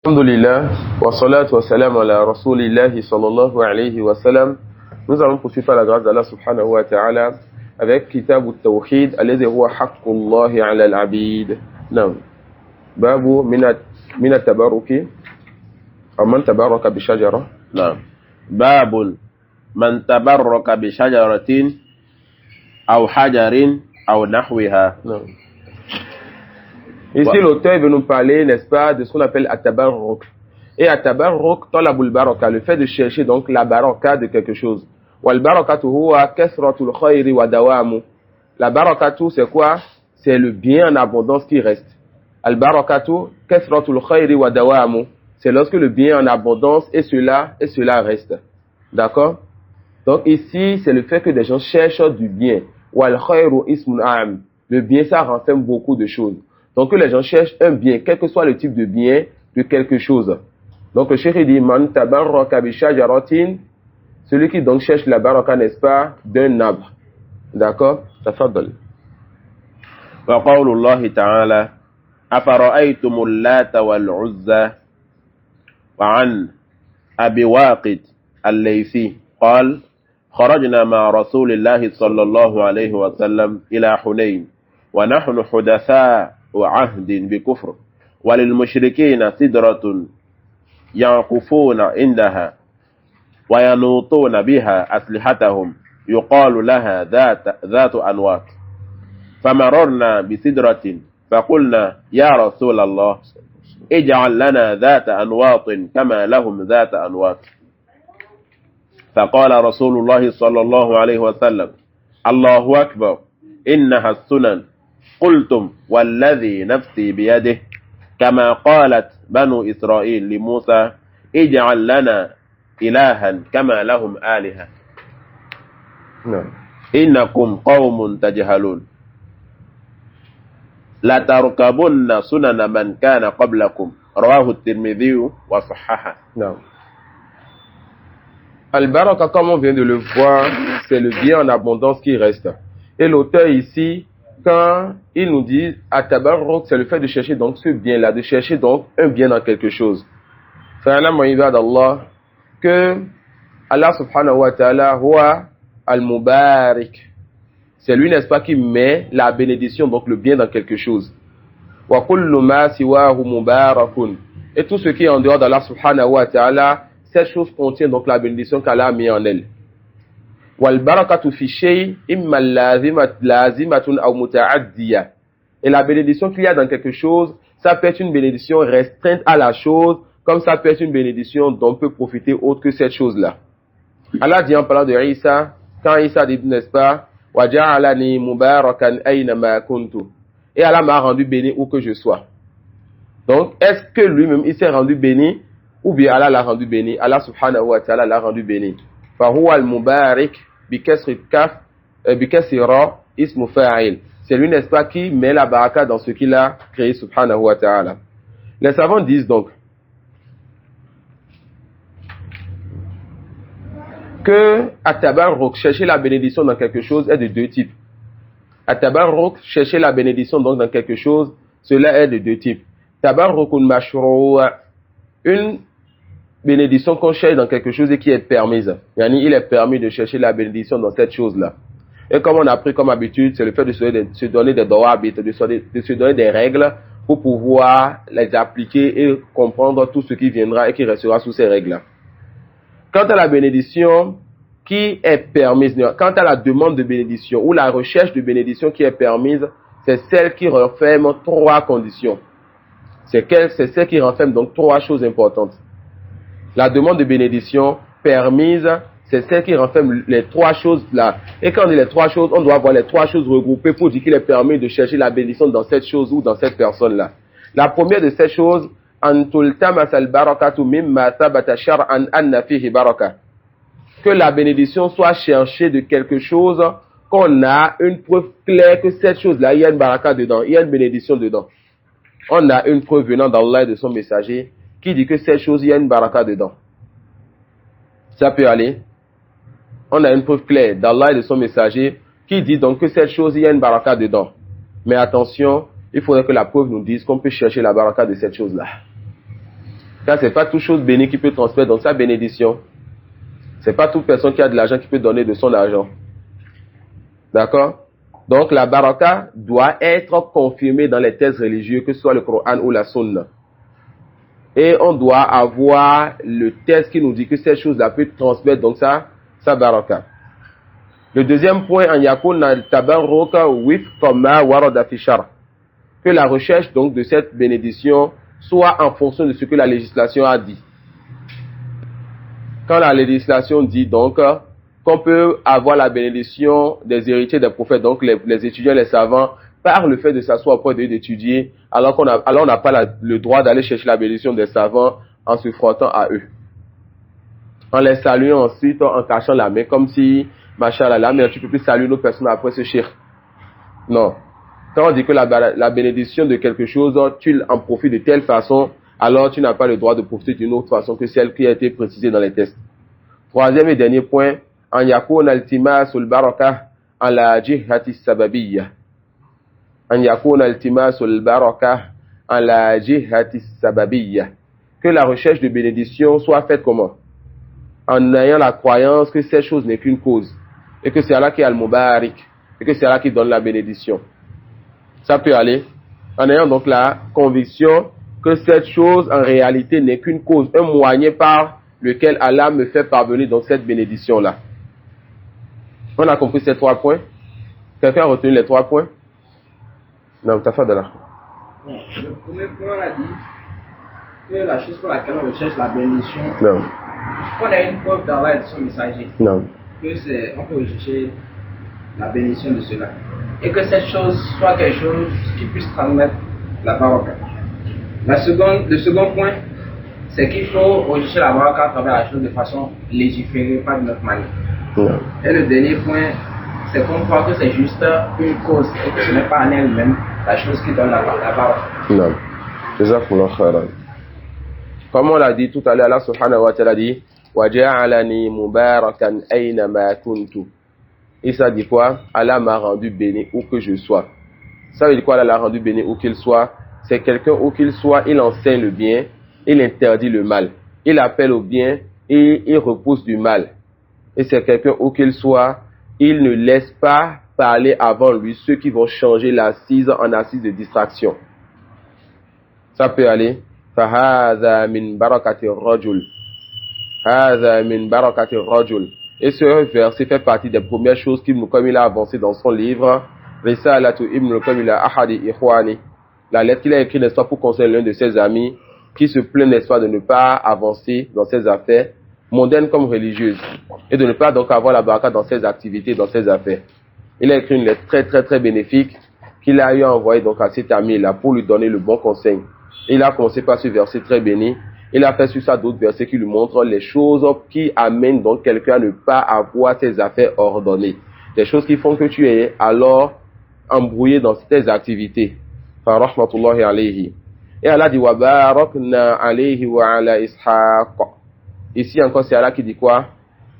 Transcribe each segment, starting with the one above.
Alhamdulillah, wa salatu wa salam ala rasulillahi sallallahu alayhi wa sallam. Nous allons poursuivre par la grâce d'Allah subhanahu wa ta'ala avec Kitab al-Tawhid, alladhi huwa haqqullahi ala al-abid. Naam. Babu min at-tabarruki, aw man tabarraka bi shajara. Naam. Babun man tabarraka bi shajaratin aw hajarin aw nahwiha. Naam. Ici, l'auteur veut nous parler, n'est-ce pas, de ce qu'on appelle at-tabarruk. Et at-tabarruk, talabul baraka, le fait de chercher donc la baraka de quelque chose. Wal barakatu huwa kasratul khayri wa dawamu. La barakatu, c'est quoi? C'est le bien en abondance qui reste. Al barakatu kasratul khayri wa dawamu. C'est lorsque le bien en abondance et cela reste. D'accord? Donc ici, c'est le fait que des gens cherchent du bien. Wal khayru ismun a'am. Le bien, ça renferme beaucoup de choses. Donc que les gens cherchent un bien, quel que soit le type de bien, de quelque chose. Donc le cheikh dit, man tabarraka bi shajaratin, celui qui donc cherche la baraka, n'est-ce pas, d'un arbre. D'accord? Tafaddal. Wa qawlullahi ta'ala, afara'aytumul lata wal uzza wa an abi waqid al-laythi qal خرجنا مع رسول الله صلى الله عليه وسلم إلى حنين ونحن حدثاء وعهد بكفر وللمشركين سدرة يعقفون عندها وينوطون بها أسلحتهم يقال لها ذات أنواط فمررنا بسدرة فقلنا يا رسول الله اجعل لنا ذات أنواط كما لهم ذات أنواط فقال رسول الله صلى الله عليه وسلم الله أكبر إنها السنن قلتم والذي نفسي بيده كما قالت بنو إسرائيل لموسى اجعل لنا إلها كما لهم آلهة إنكم قوم تجهلون لا تركبن سنن من كان قبلكم رواه الترمذي وصححه. Al-Baraka, comme on vient de le voir, c'est le bien en abondance qui reste. Et l'auteur ici, quand il nous dit at-tabarruk, c'est le fait de chercher donc ce bien-là, de chercher donc un bien dans quelque chose. Fa'alam ibadallah, que Allah subhanahu wa ta'ala huwa al-mubarik. C'est lui, n'est-ce pas, qui met la bénédiction, donc le bien dans quelque chose. Wa kullu ma siwahu mubarakun. Et tout ce qui est en dehors d'Allah subhanahu wa ta'ala, cette chose contient donc la bénédiction qu'Allah a mis en elle. Wal barakatu fi shay imma lazimatun aw muta'addiya. Et la bénédiction qu'il y a dans quelque chose, ça peut être une bénédiction restreinte à la chose, comme ça peut être une bénédiction dont peut profiter autre que cette chose-là. Allah dit en parlant de Isa, quand Isa dit, n'est-ce pas, wa ja'alani mubarakan ayna ma kuntu. Et Allah m'a rendu béni où que je sois. Donc, est-ce que lui-même il s'est rendu béni ou bien Allah l'a rendu béni? Allah subhanahu wa ta'ala l'a rendu béni. Fahuwa al-mubarak bi kasri kaf bi kasri ra ismu fa'il. C'est lui, n'est-ce pas, qui met la baraka dans ce qu'il a créé subhanahu wa ta'ala. Les savants disent donc que at-tabarruk, chercher la bénédiction dans quelque chose, est de deux types. At-tabarruk, chercher la bénédiction donc dans quelque chose, cela est de deux types. Tabarrukun mashru', une bénédiction qu'on cherche dans quelque chose et qui est permise. Yani, il est permis de chercher la bénédiction dans cette chose-là. Et comme on a pris comme habitude, c'est le fait de se donner des dawabit, de se donner des règles pour pouvoir les appliquer et comprendre tout ce qui viendra et qui restera sous ces règles-là. Quant à la bénédiction qui est permise, quant à la demande de bénédiction ou la recherche de bénédiction qui est permise, c'est celle qui renferme trois conditions. C'est celle qui renferme donc trois choses importantes. La demande de bénédiction permise, c'est celle qui renferme les trois choses là. Et quand on dit les trois choses, on doit avoir les trois choses regroupées pour dire qu'il est permis de chercher la bénédiction dans cette chose ou dans cette personne-là. La première de ces choses, que la bénédiction soit cherchée de quelque chose qu'on a une preuve claire que cette chose-là, il y a une baraka dedans, il y a une bénédiction dedans. On a une preuve venant d'Allah et de son messager qui dit que cette chose, il y a une baraka dedans. Ça peut aller. On a une preuve claire d'Allah et de son messager qui dit donc que cette chose, il y a une baraka dedans. Mais attention, il faudrait que la preuve nous dise qu'on peut chercher la baraka de cette chose-là. Car c'est pas toute chose bénie qui peut transmettre donc sa bénédiction. C'est pas toute personne qui a de l'argent qui peut donner de son argent. D'accord? Donc la baraka doit être confirmée dans les textes religieux, que ce soit le Coran ou la Sunna. Et on doit avoir le texte qui nous dit que cette chose-là peut transmettre donc sa baraka. Le deuxième point, en yakun al-tabarruka wifqa warada fi shar. Que la recherche donc de cette bénédiction soit en fonction de ce que la législation a dit. Quand la législation dit donc qu'on peut avoir la bénédiction des héritiers des prophètes, donc les étudiants, les savants, par le fait de s'asseoir auprès d'eux d'étudier, alors on n'a pas le droit d'aller chercher la bénédiction des savants en se frottant à eux. En les saluant ensuite, en cachant la main, comme si, machallah, mais tu peux plus saluer nos personnes après ce shirk. Non. Quand on dit que la bénédiction de quelque chose, tu en profites de telle façon, alors tu n'as pas le droit de profiter d'une autre façon que celle qui a été précisée dans les textes. Troisième et dernier point, en yakun altimasul baraka ala jihati sababiyya. En yakun altimasul baraka ala jihati sababiyya. Que la recherche de bénédiction soit faite comment? En ayant la croyance que cette chose n'est qu'une cause, et que c'est Allah qui est al-mubarak, et que c'est Allah qui donne la bénédiction. Ça peut aller en ayant donc la conviction que cette chose en réalité n'est qu'une cause, un moyen par lequel Allah me fait parvenir donc cette bénédiction-là. On a compris ces trois points? Quelqu'un a retenu les trois points? Non, t'as fait de là. Le premier point, on a dit que la chose pour laquelle on recherche la bénédiction, Non. on a une preuve d'Allah et de son messager. Non. Que on peut rechercher la bénédiction de cela. Et que cette chose soit quelque chose qui puisse transmettre la baraka. Le second point, c'est qu'il faut rechercher la baraka à travers la chose de façon légiférée, pas de notre manière. Non. Et le dernier point, c'est qu'on croit que c'est juste une cause et que ce n'est pas en elle-même la chose qui donne la baraka. Non. Jazakumullah khairan. Comme on l'a dit tout à l'heure, Allah subhanahu wa ta'ala dit وَجَعَلَنِي مُبَارَكًا أَيْنَمَا كُنْتُ. Et ça dit quoi? Allah m'a rendu béni où que je sois. Ça veut dire quoi? Allah l'a rendu béni où qu'il soit? C'est quelqu'un où qu'il soit, il enseigne le bien, il interdit le mal. Il appelle au bien et il repousse du mal. Et c'est quelqu'un où qu'il soit, il ne laisse pas parler avant lui ceux qui vont changer l'assise en assise de distraction. Ça peut aller. فَهَذَا مِنْ بَرَكَةِ الرَّجُلِ. هَذَا مِنْ بَرَكَةِ الرَّجُلِ. Et ce verset fait partie des premières choses comme il a avancé dans son livre, Risalatu Ibn Qayyim ila Ahadi Ikhwani. La lettre qu'il a écrite, n'est-ce pas, pour conseiller l'un de ses amis, qui se plaint, n'est-ce pas, de ne pas avancer dans ses affaires, mondaines comme religieuses, et de ne pas donc avoir la baraka dans ses activités, dans ses affaires. Il a écrit une lettre très très très bénéfique, qu'il a eu envoyée donc à cet ami-là, pour lui donner le bon conseil. Il a commencé par ce verset très béni. Il a fait sur ça d'autres versets qui lui montrent les choses qui amènent donc quelqu'un à ne pas avoir ses affaires ordonnées. Des choses qui font que tu es alors embrouillé dans tes activités. Fa rahmatullahi alayhi. Et Allah dit wa barakna alayhi wa ala Ishaq. Ici encore c'est Allah qui dit quoi?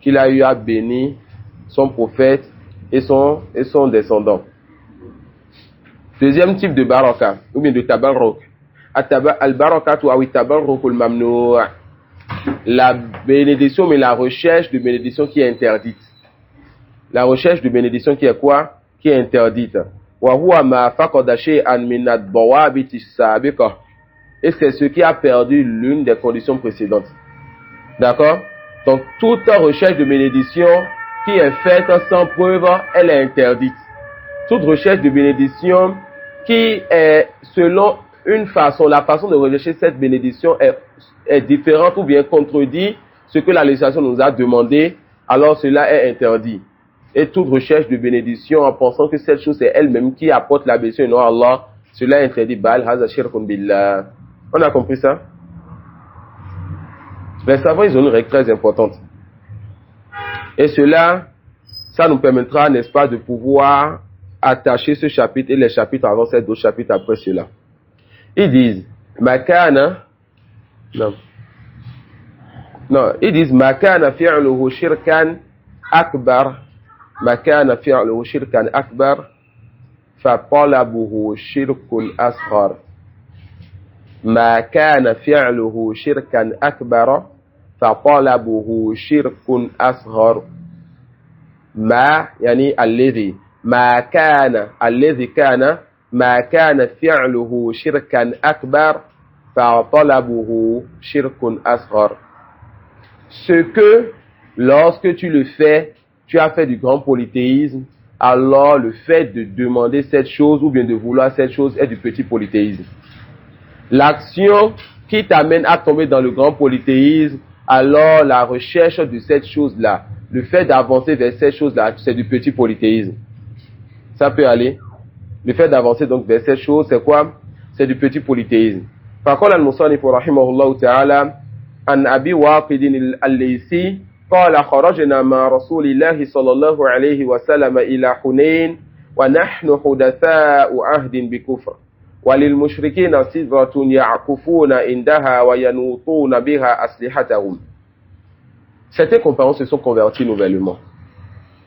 Qu'il a eu à bénir son prophète et son descendant. Deuxième type de baraka, ou bien de tabarruk. Al-barakatu awi tabarrukul mamnu'. La bénédiction, mais la recherche de bénédiction qui est interdite. La recherche de bénédiction qui est quoi? Qui est interdite. Wa huwa ma faqada shay'an min ad-dawabit as-sabiqa. Et c'est ce qui a perdu l'une des conditions précédentes. D'accord? Donc, toute recherche de bénédiction qui est faite sans preuve, elle est interdite. Toute recherche de bénédiction qui est selon une façon, la façon de rechercher cette bénédiction est différente ou bien contredit ce que la législation nous a demandé, alors cela est interdit. Et toute recherche de bénédiction en pensant que cette chose est elle-même qui apporte la bénédiction et non Allah, cela est interdit. Bal haza shirkun billah. On a compris ça? Les savants, ils ont une règle très importante. Et cela, ça nous permettra, n'est-ce pas, de pouvoir attacher ce chapitre et les chapitres avant ces d'autres chapitres après cela. Ils disent, Makana, non, ils disent, Makana fi'luhu shirkan akbar, Makana fi'luhu shirkan akbar, fa talabuhu shirkun asghar. ما كان فعله شركا أكبر فطلبه شرك أصغر. ما يعني الذي ما كان فعله شركا أكبر فطلبه شرك أصغر. Ce que lorsque tu le fais, tu as fait du grand polythéisme, alors le fait de demander cette chose ou bien de vouloir cette chose est du petit polythéisme. L'action qui t'amène à tomber dans le grand polythéisme, alors la recherche de cette chose-là, le fait d'avancer vers cette chose-là, c'est du petit polythéisme. Ça peut aller. Le fait d'avancer donc vers cette chose, c'est quoi? C'est du petit polythéisme. فقال المصنف رحمه الله تعالى عن أبي واقد الليثي قال خرجنا مع رسول الله صلى الله عليه وسلم إلى حنين ونحن حدثاء عهد بكفر وللمشركين سدرة يعكفون عندها وينوطون بها أسلحتهم. Certains compagnons se sont convertis nouvellement.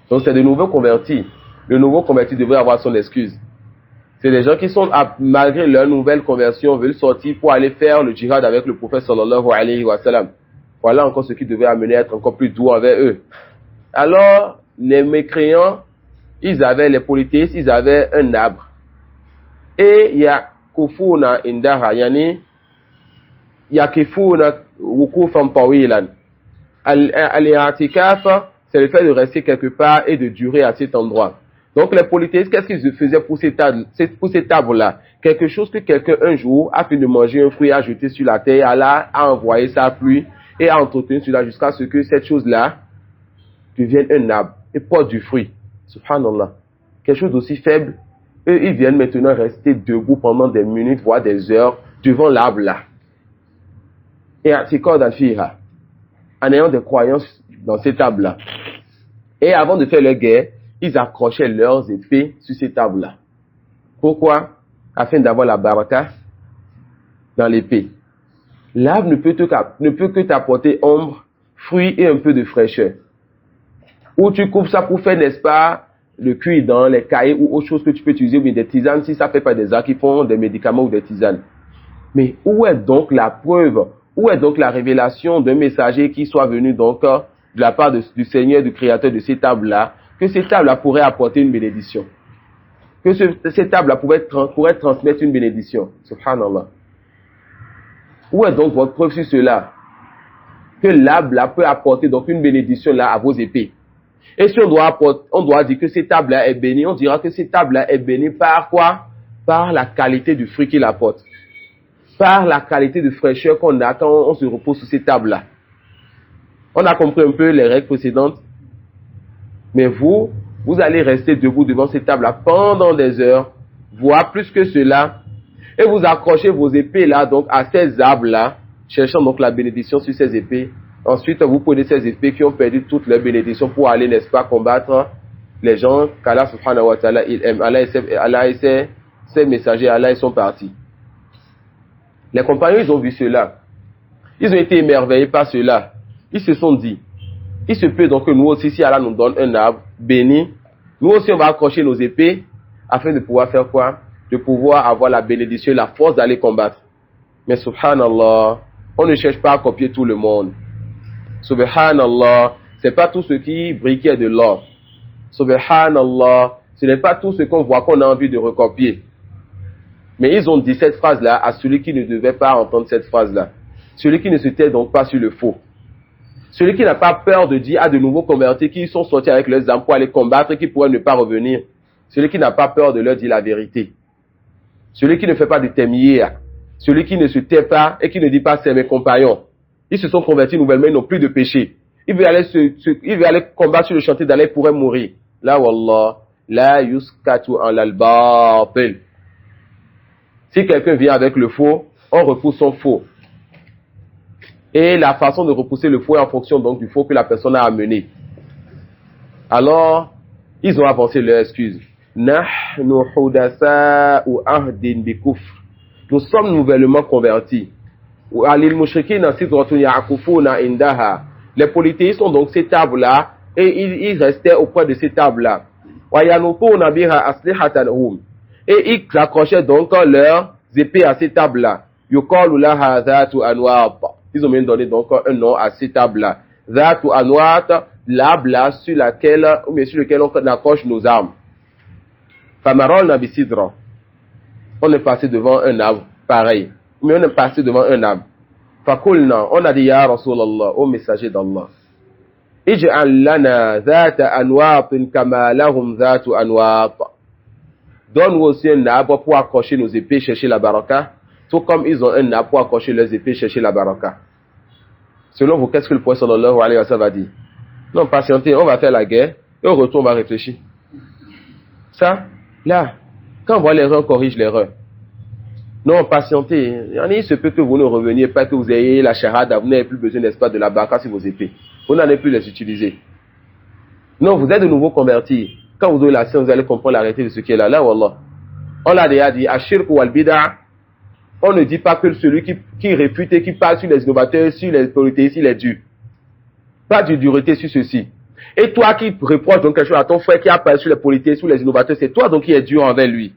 Donc c'est de nouveaux convertis. Le nouveau converti devrait avoir son excuse. C'est des gens qui sont, malgré leur nouvelle conversion, veulent sortir pour aller faire le djihad avec le prophète sallallahu alayhi wa sallam. Voilà encore ce qui devait amener à être encore plus doux envers eux. Alors, les mécréants, ils avaient, les polythéistes, ils avaient un arbre. Et yakufuna indaha, yani yakifuna wukufan tawilan. Al-i'tikaf, c'est le fait de rester quelque part et de durer à cet endroit. Donc les polythéistes, qu'est-ce qu'ils faisaient pour cette arbre-là? Quelque chose que quelqu'un un jour a fait de manger un fruit, a jeté sur la terre, Allah a envoyé sa pluie et a entretenu cela jusqu'à ce que cette chose-là devienne un arbre et porte du fruit. Subhanallah. Quelque chose d'aussi faible. Eux, ils viennent maintenant rester debout pendant des minutes, voire des heures, devant l'arbre-là. Et en ayant des croyances dans cet arbre-là. Et avant de faire leur guerre, ils accrochaient leurs épées sur cette arbre-là. Pourquoi? Afin d'avoir la baraka dans l'épée. L'arbre ne peut que t'apporter ombre, fruits et un peu de fraîcheur. Ou tu coupes ça pour faire, n'est-ce pas, le cuir dans les cahiers ou autre chose que tu peux utiliser, ou bien des tisanes, si ça fait pas des arts qui font des médicaments ou des tisanes. Mais où est donc la preuve? Où est donc la révélation d'un messager qui soit venu donc de la part du Seigneur, du Créateur de cette arbre-là, que cette arbre-là pourrait apporter une bénédiction? Que cette arbre-là pourrait transmettre une bénédiction? Subhanallah. Où est donc votre preuve sur cela? Que l'arbre-là peut apporter donc une bénédiction là à vos épées. Et si on doit dire que cette arbre-là est bénie, on dira que cette arbre-là est bénie par quoi? Par la qualité du fruit qu'il apporte. Par la qualité de fraîcheur qu'on a quand on se repose sur cette arbre-là. On a compris un peu les règles précédentes. Mais vous allez rester debout devant cette table-là pendant des heures, voire plus que cela, et vous accrochez vos épées là, donc à ces arbres-là, cherchant donc la bénédiction sur ces épées. Ensuite, vous prenez ces épées qui ont perdu toute leur bénédiction pour aller, n'est-ce pas, combattre les gens qu'Allah subhanahu wa ta'ala, il aime. Allah et ses messagers, Allah, ils sont partis. Les compagnons, ils ont vu cela. Ils ont été émerveillés par cela. Ils se sont dit, il se peut donc que nous aussi, si Allah nous donne un arbre béni, nous aussi on va accrocher nos épées afin de pouvoir faire quoi? De pouvoir avoir la bénédiction et la force d'aller combattre. Mais subhanallah, on ne cherche pas à copier tout le monde. Subhanallah, c'est pas tout ce qui brille qui est de l'or. Subhanallah, ce n'est pas tout ce qu'on voit qu'on a envie de recopier. Mais ils ont dit cette phrase-là à celui qui ne devait pas entendre cette phrase-là. Celui qui ne se tait donc pas sur le faux. Celui qui n'a pas peur de dire à de nouveaux convertis qui sont sortis avec leurs armes pour aller combattre et qui pourraient ne pas revenir. Celui qui n'a pas peur de leur dire la vérité. Celui qui ne fait pas de témier. Celui qui ne se tait pas et qui ne dit pas c'est mes compagnons. Ils se sont convertis nouvellement, ils n'ont plus de péché. Il veut aller combattre sur le chantier d'Allah, il pourrait mourir. Là, wallah, la yuskatu an al-batil. Si quelqu'un vient avec le faux, on repousse son faux. Et la façon de repousser le faux est en fonction donc du faux que la personne a amené. Alors, ils ont avancé leur excuse. Nahnu hudasa'u ahdin bi kufr. Nous sommes nouvellement convertis. Les polythéistes sont donc ces tables-là et ils restaient auprès de ces tables-là. Et ils accrochaient donc leurs épées à ces tables-là. yuqalu laha dhatu anwat. Ils ont même donné donc un nom à ces tables-là. Dhatu anwat, l'arbre sur laquelle, ou bien sur lequel on accroche nos armes. Famarolna bisidra. On est passé devant un arbre pareil. Mais on est passé devant un arbre. Fakulna, on a dit ya Rasulallah, au messager d'Allah. Ij'al lana dhata anwatin kama lahum dhatu anwat. Donne-nous aussi un arbre pour accrocher nos épées, chercher la baraka, tout comme ils ont un arbre pour accrocher leurs épées, chercher la baraka. Selon vous, qu'est-ce que le prophète sallallahu alayhi wa sallam va dire? Non, patientez, on va faire la guerre, et au retour, on va réfléchir. Ça, là, quand on voit l'erreur, on corrige l'erreur. Non, patientez. Il se peut que vous ne reveniez pas, que vous ayez la shahada, vous n'avez plus besoin, n'est-ce pas, de la baraka sur vos épées. Vous n'allez plus les utiliser. Non, vous êtes de nouveau convertis. Quand vous aurez la science, vous allez comprendre la réalité de ce qui est là. Là, wallah. On l'a déjà dit, ashirk wal bid'a. On ne dit pas que celui qui réfute et qui parle sur les innovateurs, sur les polythéistes, il est dur. Pas de dureté sur ceci. Et toi qui reproches donc quelque chose à ton frère qui a parlé sur les polythéistes, sur les innovateurs, c'est toi donc qui es dur envers lui.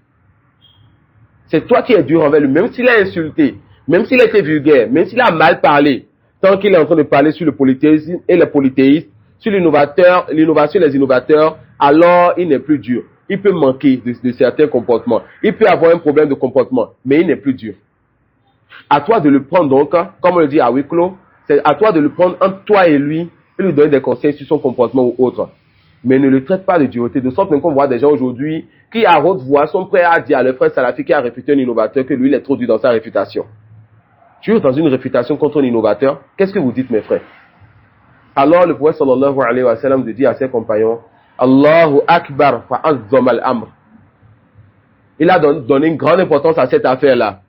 C'est toi qui es dur envers lui, même s'il a insulté, même s'il a été vulgaire, même s'il a mal parlé, tant qu'il est en train de parler sur le polythéisme et les polythéistes, sur l'innovateur, l'innovation et les innovateurs, alors il n'est plus dur. Il peut manquer de certains comportements. Il peut avoir un problème de comportement, mais il n'est plus dur. À toi de le prendre donc, comme on le dit à huis clos, c'est à toi de le prendre entre toi et lui lui donner des conseils sur son comportement ou autre. Mais ne le traite pas de dureté, de sorte qu'on voit des gens aujourd'hui qui, à haute voix, sont prêts à dire à leur frère Salafi qui a réfuté un innovateur que lui, il est trop dur dans sa réfutation. Toujours dans une réfutation contre un innovateur, qu'est-ce que vous dites, mes frères? Alors, le prophète sallallahu alayhi wa sallam dit à ses compagnons, Allahu Akbar fa'azzam al-amr. Il a donné une grande importance à cette affaire-là.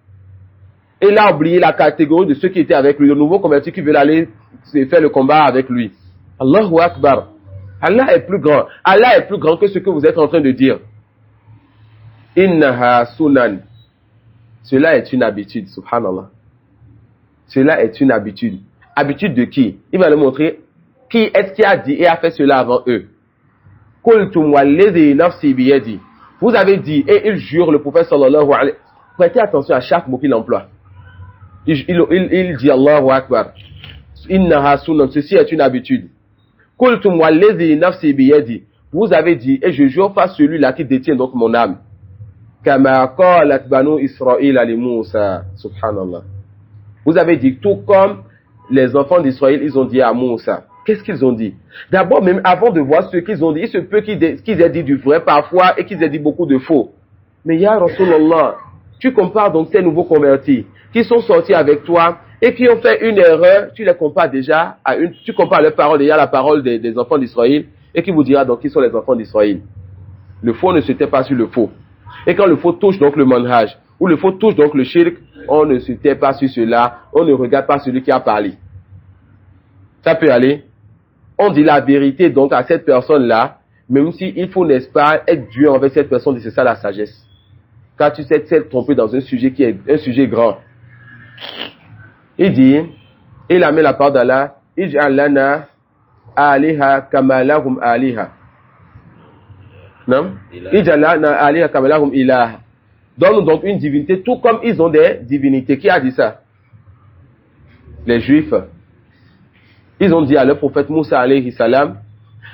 Il a oublié la catégorie de ceux qui étaient avec lui, de nouveaux convertis qui veulent aller faire le combat avec lui. Allahu Akbar. Allah est plus grand. Allah est plus grand que ce que vous êtes en train de dire. Innaha sunan. Cela est une habitude, subhanallah. Cela est une habitude. Habitude de qui? Il va le montrer. Qui est-ce qui a dit et a fait cela avant eux? Qultum walladhi nafsi biyadi. Vous avez dit, et il jure, le prophète sallallahu alayhi wa sallam. Prêtez attention à chaque mot qu'il emploie. Il dit Allahu Akbar. Innaha sunan. Ceci est une habitude. Qultum walladhi nafsi biyadi. Vous avez dit, et je jure face celui-là qui détient donc mon âme. Kama qalat banu Israël ali Moussa. Subhanallah. Vous avez dit, tout comme les enfants d'Israël, ils ont dit à Moussa. Qu'est-ce qu'ils ont dit? D'abord, même avant de voir ce qu'ils ont dit, il se peut qu'ils aient dit du vrai parfois et qu'ils aient dit beaucoup de faux. Mais ya Rasulallah, tu compares donc ces nouveaux convertis qui sont sortis avec toi et qui ont fait une erreur, tu les compares déjà à tu compares leurs paroles déjà à la parole des enfants d'Israël et qui vous dira donc qui sont les enfants d'Israël. Le faux ne se tait pas sur le faux. Et quand le faux touche donc le manhaj, ou le faux touche donc le shirk, on ne se tait pas sur cela, on ne regarde pas celui qui a parlé. Ça peut aller. On dit la vérité donc à cette personne-là, même si il faut, n'est-ce pas, être dur envers cette personne, c'est ça la sagesse. Car tu sais s'être trompé dans un sujet qui est un sujet grand. Il dit, il a mis la parole d'Allah, Ij'al lana aliha kama lahum aliha. Non? Ij'al lana aliha kama lahum ilaha. Donne-nous donc une divinité, tout comme ils ont des divinités. Qui a dit ça? Les Juifs. Ils ont dit à leur prophète Moussa alayhi salam,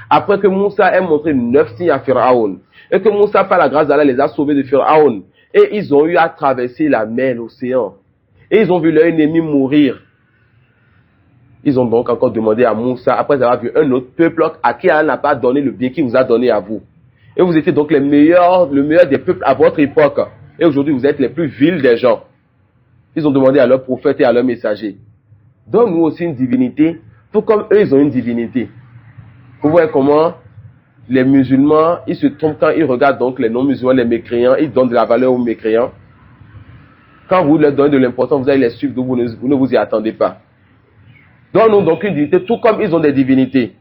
après que Moussa ait montré 9 signes à Pharaon, et que Moussa, par la grâce d'Allah, les a sauvés de Pharaon, et ils ont eu à traverser la mer, l'océan, et ils ont vu leur ennemi mourir. Ils ont donc encore demandé à Moussa, après avoir vu un autre peuple à qui Allah n'a pas donné le bien qu'il vous a donné à vous. Et vous étiez donc le meilleur des peuples à votre époque. Et aujourd'hui, vous êtes les plus vils des gens. Ils ont demandé à leur prophète et à leur messager, donne-nous aussi une divinité, tout comme eux, ils ont une divinité. Vous voyez comment les musulmans, ils se trompent quand ils regardent donc les non-musulmans, les mécréants, ils donnent de la valeur aux mécréants. Quand vous leur donnez de l'importance, vous allez les suivre, donc vous ne vous y attendez pas. Donne-nous donc une divinité, tout comme ils ont des divinités.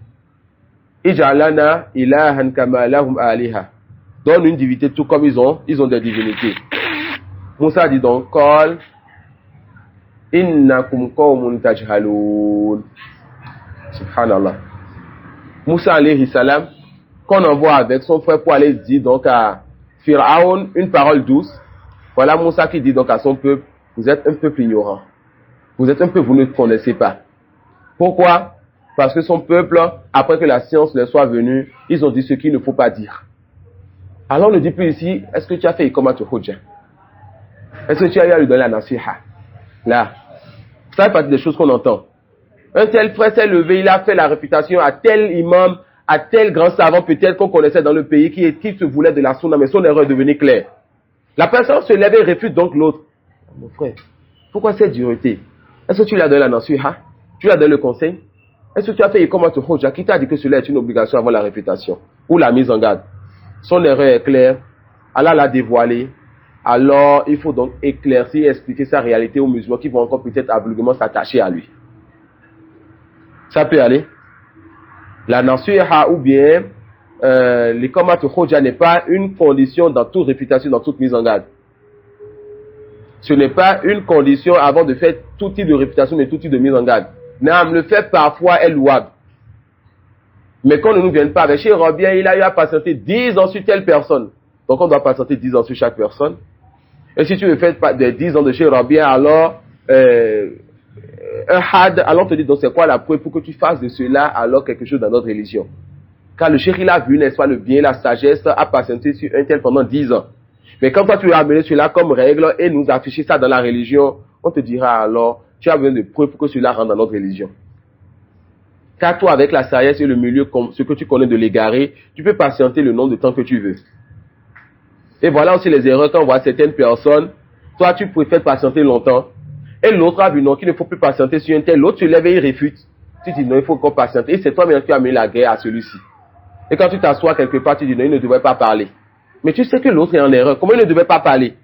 Ij'alana ilahan kama lahum aliha. Donne une divinité, tout comme ils ont des divinités. Moussa dit donc, Qal innakum qawmun tajhalun. Subhanallah. Moussa alayhi salam, qu'on envoie avec son frère pour aller dire donc à Pharaon une parole douce. Voilà Moussa qui dit donc à son peuple, vous êtes un peuple ignorant. Vous êtes un peuple, vous ne connaissez pas. Pourquoi? Parce que son peuple, après que la science leur soit venue, ils ont dit ce qu'il ne faut pas dire. Alors on ne dit plus ici, est-ce que tu as fait Iqamat al-Hujja? Est-ce que tu as eu à lui donner la nasiha? Là, ça fait partie des choses qu'on entend. Un tel frère s'est levé, il a fait la réputation à tel imam, à tel grand savant peut-être qu'on connaissait dans le pays qui se voulait de la sunna, mais son erreur est devenue claire. La personne se lève et réfute donc l'autre. Mon frère, pourquoi cette dureté? Est-ce que tu lui as donné la nasiha? Tu lui as donné le conseil? Est-ce que tu as fait Iqamat al-Hujja? Qui t'a dit que cela est une obligation avant la réfutation ou la mise en garde? Son erreur est claire, Allah l'a dévoilée, alors il faut donc éclaircir et expliquer sa réalité aux musulmans qui vont encore peut-être aveuglément s'attacher à lui. Ça peut aller. La nasiha ou bien l'Iqamat al-Hujja n'est pas une condition dans toute réfutation, dans toute mise en garde. Ce n'est pas une condition avant de faire tout type de réfutation et tout type de mise en garde. Non, le fait parfois est louable. Mais qu'on ne nous vienne pas avec chez Rabia, il a eu à patienter 10 ans sur telle personne. Donc on doit patienter 10 ans sur chaque personne. Et si tu veux faire des 10 ans de chez Rabia, alors un had, alors on te dit donc c'est quoi la preuve pour que tu fasses de cela alors quelque chose dans notre religion. Car le cheikh il a vu, n'est-ce pas, le bien, la sagesse, à patienter sur un tel pendant 10 ans. Mais quand toi tu veux amener cela comme règle et nous afficher ça dans la religion, on te dira alors, tu as besoin de preuves pour que cela rentre dans notre religion. Car toi, avec la sagesse et le milieu, ce que tu connais de l'égaré, tu peux patienter le nombre de temps que tu veux. Et voilà aussi les erreurs quand on voit certaines personnes. Toi, tu préfères patienter longtemps. Et l'autre a vu non, qu'il ne faut plus patienter sur un tel. L'autre se lève et il réfute. Tu dis non, il faut qu'on patiente. Et c'est toi maintenant qui as amené la guerre à celui-ci. Et quand tu t'assois quelque part, tu dis non, il ne devrait pas parler. Mais tu sais que l'autre est en erreur. Comment il ne devrait pas parler?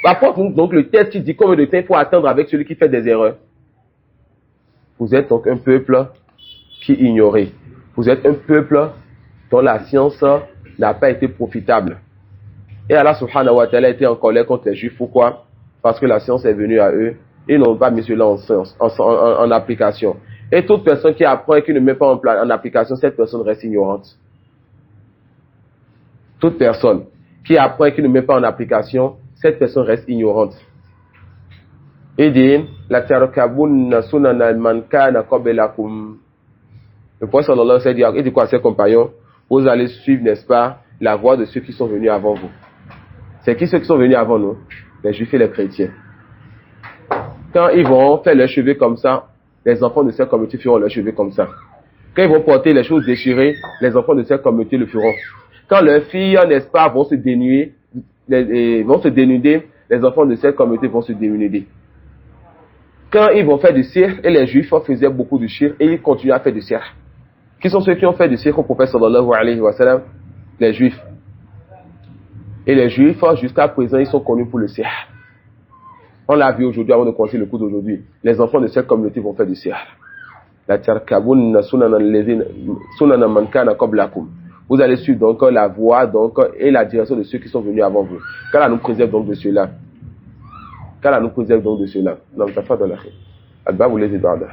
Apporte donc le test qui dit combien de temps il faut attendre avec celui qui fait des erreurs. Vous êtes donc un peuple qui ignorait. Vous êtes un peuple dont la science n'a pas été profitable. Et Allah subhanahu wa ta'ala était en colère contre les juifs. Pourquoi? Parce que la science est venue à eux. Ils n'ont pas mis cela en application. Et toute personne qui apprend et qui ne met pas en application, cette personne reste ignorante. Toute personne qui apprend et qui ne met pas en application, cette personne reste ignorante. Il dit, la tarakabun sunana man kana qablakum. Le prophète sallallahu alayhi wa sallam dit quoi à ses compagnons? Vous allez suivre, n'est-ce pas, la voie de ceux qui sont venus avant vous. C'est qui ceux qui sont venus avant nous? Les juifs et les chrétiens. Quand ils vont faire leurs cheveux comme ça, les enfants de cette communauté feront leurs cheveux comme ça. Quand ils vont porter les choses déchirées, les enfants de cette communauté le feront. Quand leurs filles, n'est-ce pas, vont se dénuder, les enfants de cette communauté vont se dénuder. Quand ils vont faire du cirque, et les juifs faisaient beaucoup de cirque, et ils continuent à faire du cirque. Qui sont ceux qui ont fait du cirque au prophète sallallahu alayhi wa sallam? Les juifs. Et les juifs, jusqu'à présent, ils sont connus pour le cirque. On l'a vu aujourd'hui avant de commencer le cours d'aujourd'hui. Les enfants de cette communauté vont faire du cirque. La tarkabun sunana man kana qablakum. Vous allez suivre donc la voie donc, et la direction de ceux qui sont venus avant vous. Qu'Allah nous préserve donc de cela. Qu'Allah nous préserve donc de cela. Non, t'as pas de la khir. Al-Bab ou les ibadah.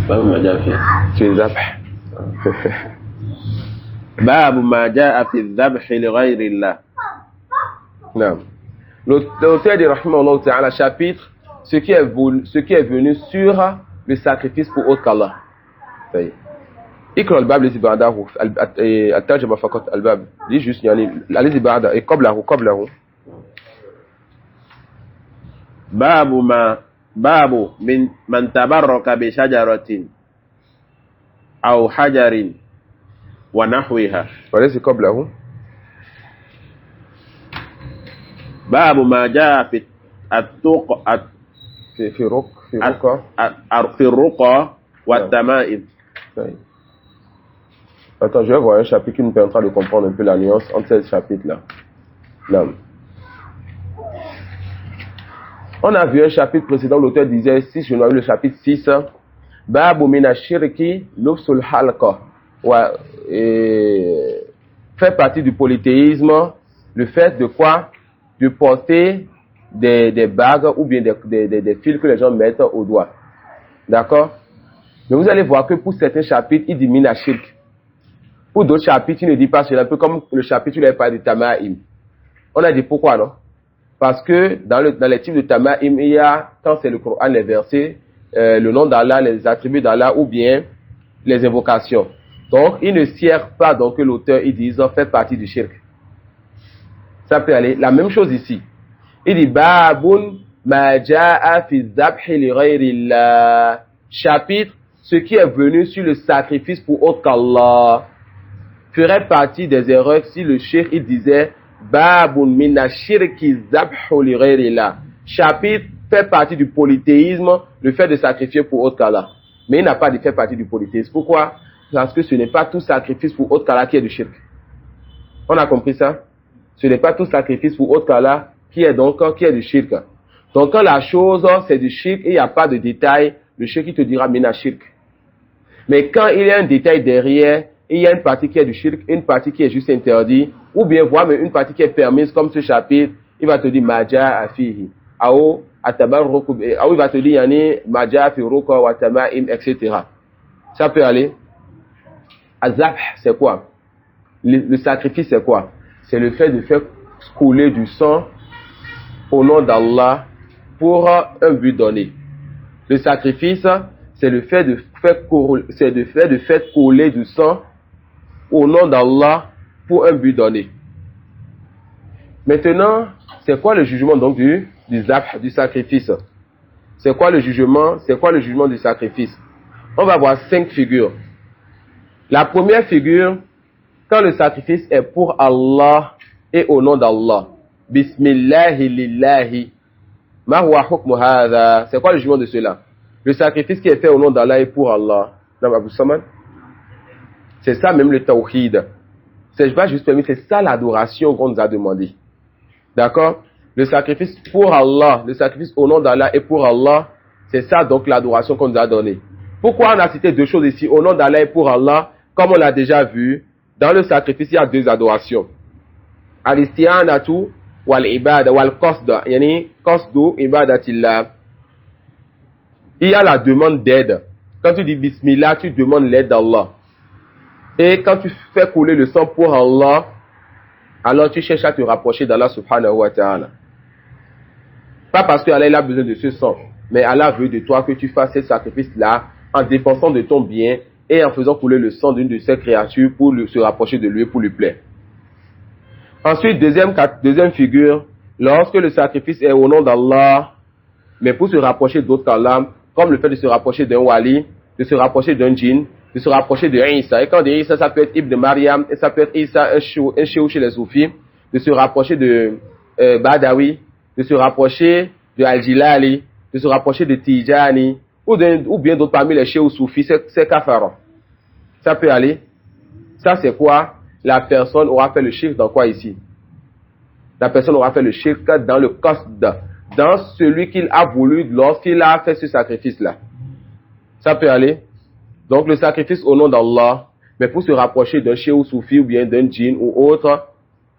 باب ما جاء في الذبح. باب ما جاء في الذبح لغير الله. Non. L'auteur dit rahimahullah ta'ala chapitre ce qui est venu sur le sacrifice pour autre qu'Allah. Ça y est. اقرأ الباب الذي بعده الترجمة فقط الباب دي juste يعني الذي بعده قبله باب من تبرك بشجرة أو حجر ونحوها. وليس قبله باب ما جاء في في الرقى والتمائم. Attends, je vais voir un chapitre qui nous permettra de comprendre un peu la nuance entre ces chapitres-là. Non. On a vu un chapitre précédent, l'auteur disait, si je n'ai vu le chapitre 6, Babu mina shirki lufsul halqa. Fait partie du polythéisme, le fait de quoi? De porter des bagues ou bien des fils que les gens mettent au doigt. D'accord? Mais vous allez voir que pour certains chapitres, il dit mina shirk. Pour d'autres chapitres, il ne dit pas cela, un peu comme le chapitre où il avait parlé de Tama'im. On a dit pourquoi, non? Parce que dans les types de Tama'im, il y a, quand c'est le Coran, les versets, le nom d'Allah, les attributs d'Allah ou bien les invocations. Donc, il ne sert pas donc que l'auteur, il dise, fait partie du shirk. Ça peut aller. La même chose ici. Il dit, Babun ma ja'a fi dhabhi li ghayrillah. Chapitre, ce qui est venu sur le sacrifice pour autre qu'Allah ferait partie des erreurs si le cheikh il disait Babun mina shirki dhabhu li ghayrillah. Chapitre fait partie du polythéisme, le fait de sacrifier pour autre qu'Allah. Mais il n'a pas de fait partie du polythéisme. Pourquoi? Parce que ce n'est pas tout sacrifice pour autre qu'Allah qui est du shirk. On a compris ça? Ce n'est pas tout sacrifice pour autre qu'Allah qui est du shirk. Donc quand la chose c'est du shirk et il n'y a pas de détail, le shirk il te dira mina shirk. Mais quand il y a un détail derrière, il y a une partie qui est du shirk, une partie qui est juste interdite, ou bien voire même une partie qui est permise comme ce chapitre, il va te dire maja afihi, il va te dire yani maja afi ruka wa tama'im, etc. Ça peut aller. Azabh, c'est quoi? Le sacrifice, c'est quoi? C'est le fait de faire couler du sang au nom d'Allah pour un but donné. Le sacrifice, c'est le fait de faire couler du sang au nom d'Allah pour un but donné. Maintenant, c'est quoi le jugement donc du zabh, du sacrifice? C'est quoi le jugement du sacrifice? On va voir 5 figures. La première figure, quand le sacrifice est pour Allah et au nom d'Allah. Bismillahi lillahi. Ma huwa hukmu hadha. C'est quoi le jugement de cela? Le sacrifice qui est fait au nom d'Allah et pour Allah. C'est ça même le tawhid. C'est pas juste permis, c'est ça l'adoration qu'on nous a demandé. D'accord? Le sacrifice pour Allah, le sacrifice au nom d'Allah et pour Allah, c'est ça donc l'adoration qu'on nous a donnée. Pourquoi on a cité 2 choses ici, au nom d'Allah et pour Allah? Comme on l'a déjà vu, dans le sacrifice, il y a 2 adorations. Al-isti'anatu wal-ibada wal-qasda, yani qasdu ibadatillah. Il y a la demande d'aide. Quand tu dis Bismillah, tu demandes l'aide d'Allah. Et quand tu fais couler le sang pour Allah, alors tu cherches à te rapprocher d'Allah subhanahu wa ta'ala. Pas parce que Allah a besoin de ce sang, mais Allah veut de toi que tu fasses ce sacrifice-là en dépensant de ton bien et en faisant couler le sang d'une de ses créatures pour se rapprocher de lui, pour lui plaire. Ensuite, deuxième figure, lorsque le sacrifice est au nom d'Allah, mais pour se rapprocher d'autres qu'Allah, comme le fait de se rapprocher d'un wali, de se rapprocher d'un djinn, de se rapprocher de Isa. Et quand on dit Isa, ça peut être Ibn Maryam, et ça peut être Isa, un chéou chez les soufis, de se rapprocher de Badawi, de se rapprocher de Al-Jilali, de se rapprocher de Tijani, ou bien d'autres parmi les chéous soufis, c'est kafara. Ça peut aller. Ça c'est quoi? La personne aura fait le shirk dans quoi ici? La personne aura fait le shirk dans le qasd, dans celui qu'il a voulu lorsqu'il a fait ce sacrifice-là. Ça peut aller. Donc le sacrifice au nom d'Allah, mais pour se rapprocher d'un chéou soufi ou bien d'un djinn ou autre,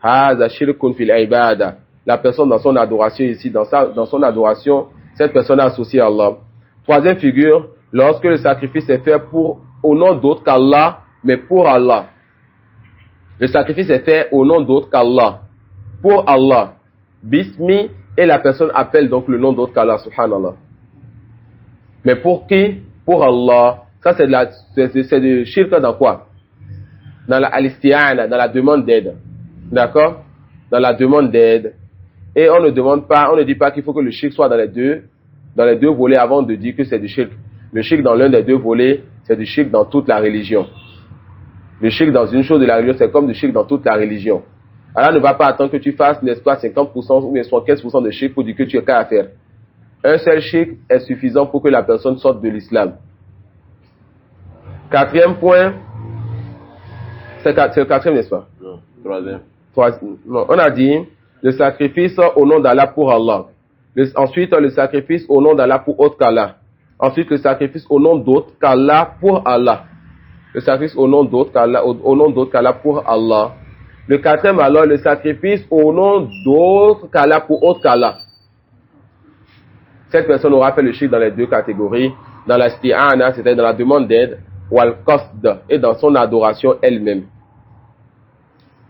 haza shirkun fil ibada. La personne dans son adoration ici, dans son adoration, cette personne est associée à Allah. Troisième figure, lorsque le sacrifice est fait au nom d'autre qu'Allah, mais pour Allah. Le sacrifice est fait au nom d'autre qu'Allah, pour Allah. Bismi, et la personne appelle donc le nom d'autre qu'Allah, subhanallah. Mais pour qui? Pour Allah. Ça c'est du shirk dans quoi? Dans la al-isti'ana, dans la demande d'aide. D'accord? Dans la demande d'aide. Et on ne dit pas qu'il faut que le shirk soit dans les deux volets avant de dire que c'est du shirk. Le shirk dans l'un des 2 volets, c'est du shirk dans toute la religion. Le shirk dans une chose de la religion, c'est comme du shirk dans toute la religion. Allah ne va pas attendre que tu fasses, n'est-ce pas, 50% ou bien 75% de shirk pour dire que tu es qu'à faire. Un seul shirk est suffisant pour que la personne sorte de l'islam. 4e point, c'est le 4e, n'est-ce pas? Non, 3e. Non, on a dit le sacrifice au nom d'Allah pour Allah. Ensuite, le sacrifice au nom d'Allah pour autre qu'Allah. Ensuite, le sacrifice au nom d'autre qu'Allah pour Allah. Le sacrifice au nom d'autre qu'Allah pour Allah. Le 4e alors, le sacrifice au nom d'autre qu'Allah pour autre qu'Allah. Cette personne aura fait le shirk dans les deux catégories, dans la isti'ana, c'est-à-dire dans la demande d'aide, ou al-qasd, et dans son adoration elle-même.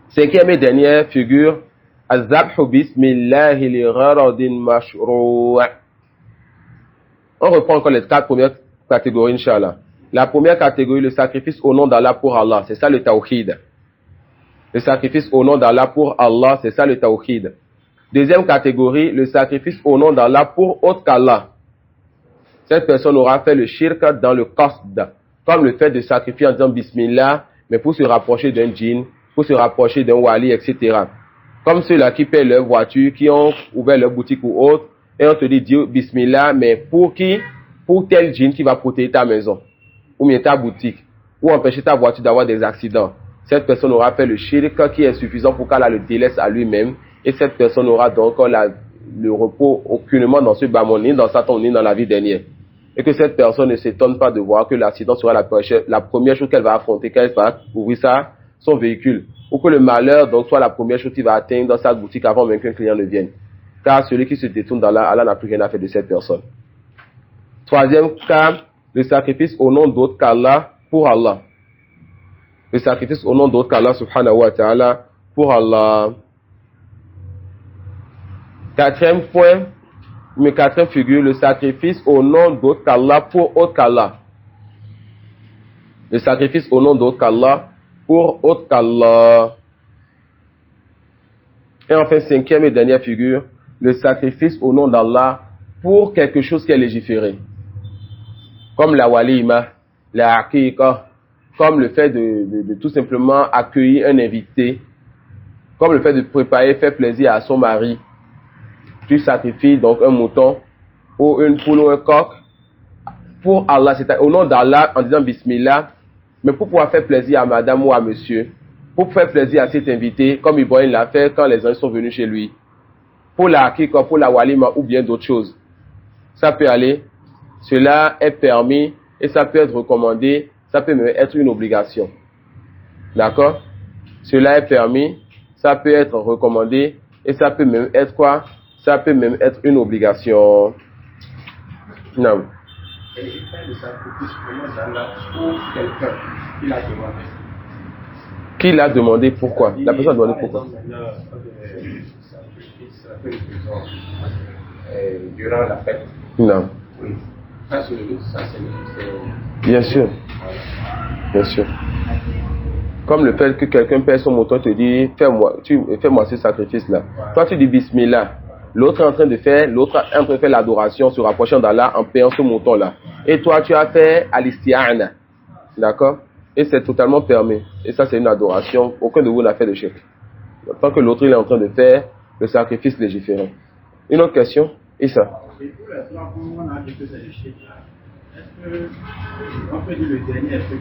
Cinquième et dernière figure, az-zabhu bismillahi li gharadin mashru'. On reprend encore les 4 premières catégories, Inch'Allah. La première catégorie, le sacrifice au nom d'Allah pour Allah, c'est ça le tawhid. Le sacrifice au nom d'Allah pour Allah, c'est ça le tawhid. Deuxième catégorie, le sacrifice au nom d'Allah pour autre qu'Allah. Cette personne aura fait le shirk dans le qasd, comme le fait de sacrifier en disant Bismillah, mais pour se rapprocher d'un djinn, pour se rapprocher d'un wali, etc. Comme ceux-là qui paient leur voiture, qui ont ouvert leur boutique ou autre, et on te dit Dieu Bismillah, mais pour qui? Pour tel djinn qui va protéger ta maison, ou bien ta boutique, ou empêcher ta voiture d'avoir des accidents. Cette personne aura fait le shirk qui est suffisant pour qu'Allah le délaisse à lui-même, et cette personne aura donc le repos aucunement dans ce bas monde, ni dans Satan, ni dans la vie dernière. Et que cette personne ne s'étonne pas de voir que l'accident sera la première chose qu'elle va affronter quand elle va ouvrir son véhicule. Ou que le malheur donc soit la première chose qui va atteindre dans sa boutique avant même qu'un client ne vienne. Car celui qui se détourne d'Allah, Allah n'a plus rien à faire de cette personne. Troisième cas, le sacrifice au nom d'autre qu'Allah pour Allah. Le sacrifice au nom d'autre qu'Allah subhanahu wa ta'ala pour Allah. Quatrième point, mais quatrième figure, le sacrifice au nom d'autre qu'Allah pour autre qu'Allah. Le sacrifice au nom d'autre qu'Allah pour autre qu'Allah. Et enfin, cinquième et dernière figure, le sacrifice au nom d'Allah pour quelque chose qui est légiféré. Comme la walima, la aqiqa, comme le fait de tout simplement accueillir un invité, comme le fait de préparer, faire plaisir à son mari. Tu sacrifies donc un mouton ou une poule ou un coq pour Allah, c'est au nom d'Allah en disant Bismillah, mais pour pouvoir faire plaisir à madame ou à monsieur, pour faire plaisir à cet invité, comme Ibrahim l'a fait quand les gens sont venus chez lui, pour la hakika, pour la walima ou bien d'autres choses. Ça peut aller, cela est permis et ça peut être recommandé, ça peut même être une obligation. D'accord? Cela est permis, ça peut être recommandé et ça peut même être quoi? Ça peut même être une obligation. Non. Et il fait le sacrifice pour quelqu'un qui l'a demandé. Qui l'a demandé pourquoi? La personne a demandé pourquoi? Durant la fête. Non. Oui. Ça, c'est Bien sûr. Bien sûr. Comme le fait que quelqu'un paie son mouton, te dit, fais-moi ce sacrifice-là. Toi, tu dis Bismillah. L'autre est en train de faire l'adoration, se rapprochant d'Allah en payant ce mouton-là. Et toi, tu as fait al-isti'ana. D'accord? Et c'est totalement permis. Et ça, c'est une adoration. Aucun de vous n'a fait de shirk. Tant que l'autre il est en train de faire le sacrifice légiféré. Une autre question? Et ça? Et pour les trois, comme on a dit que c'est le shirk là, est-ce qu'on peut dire le dernier effet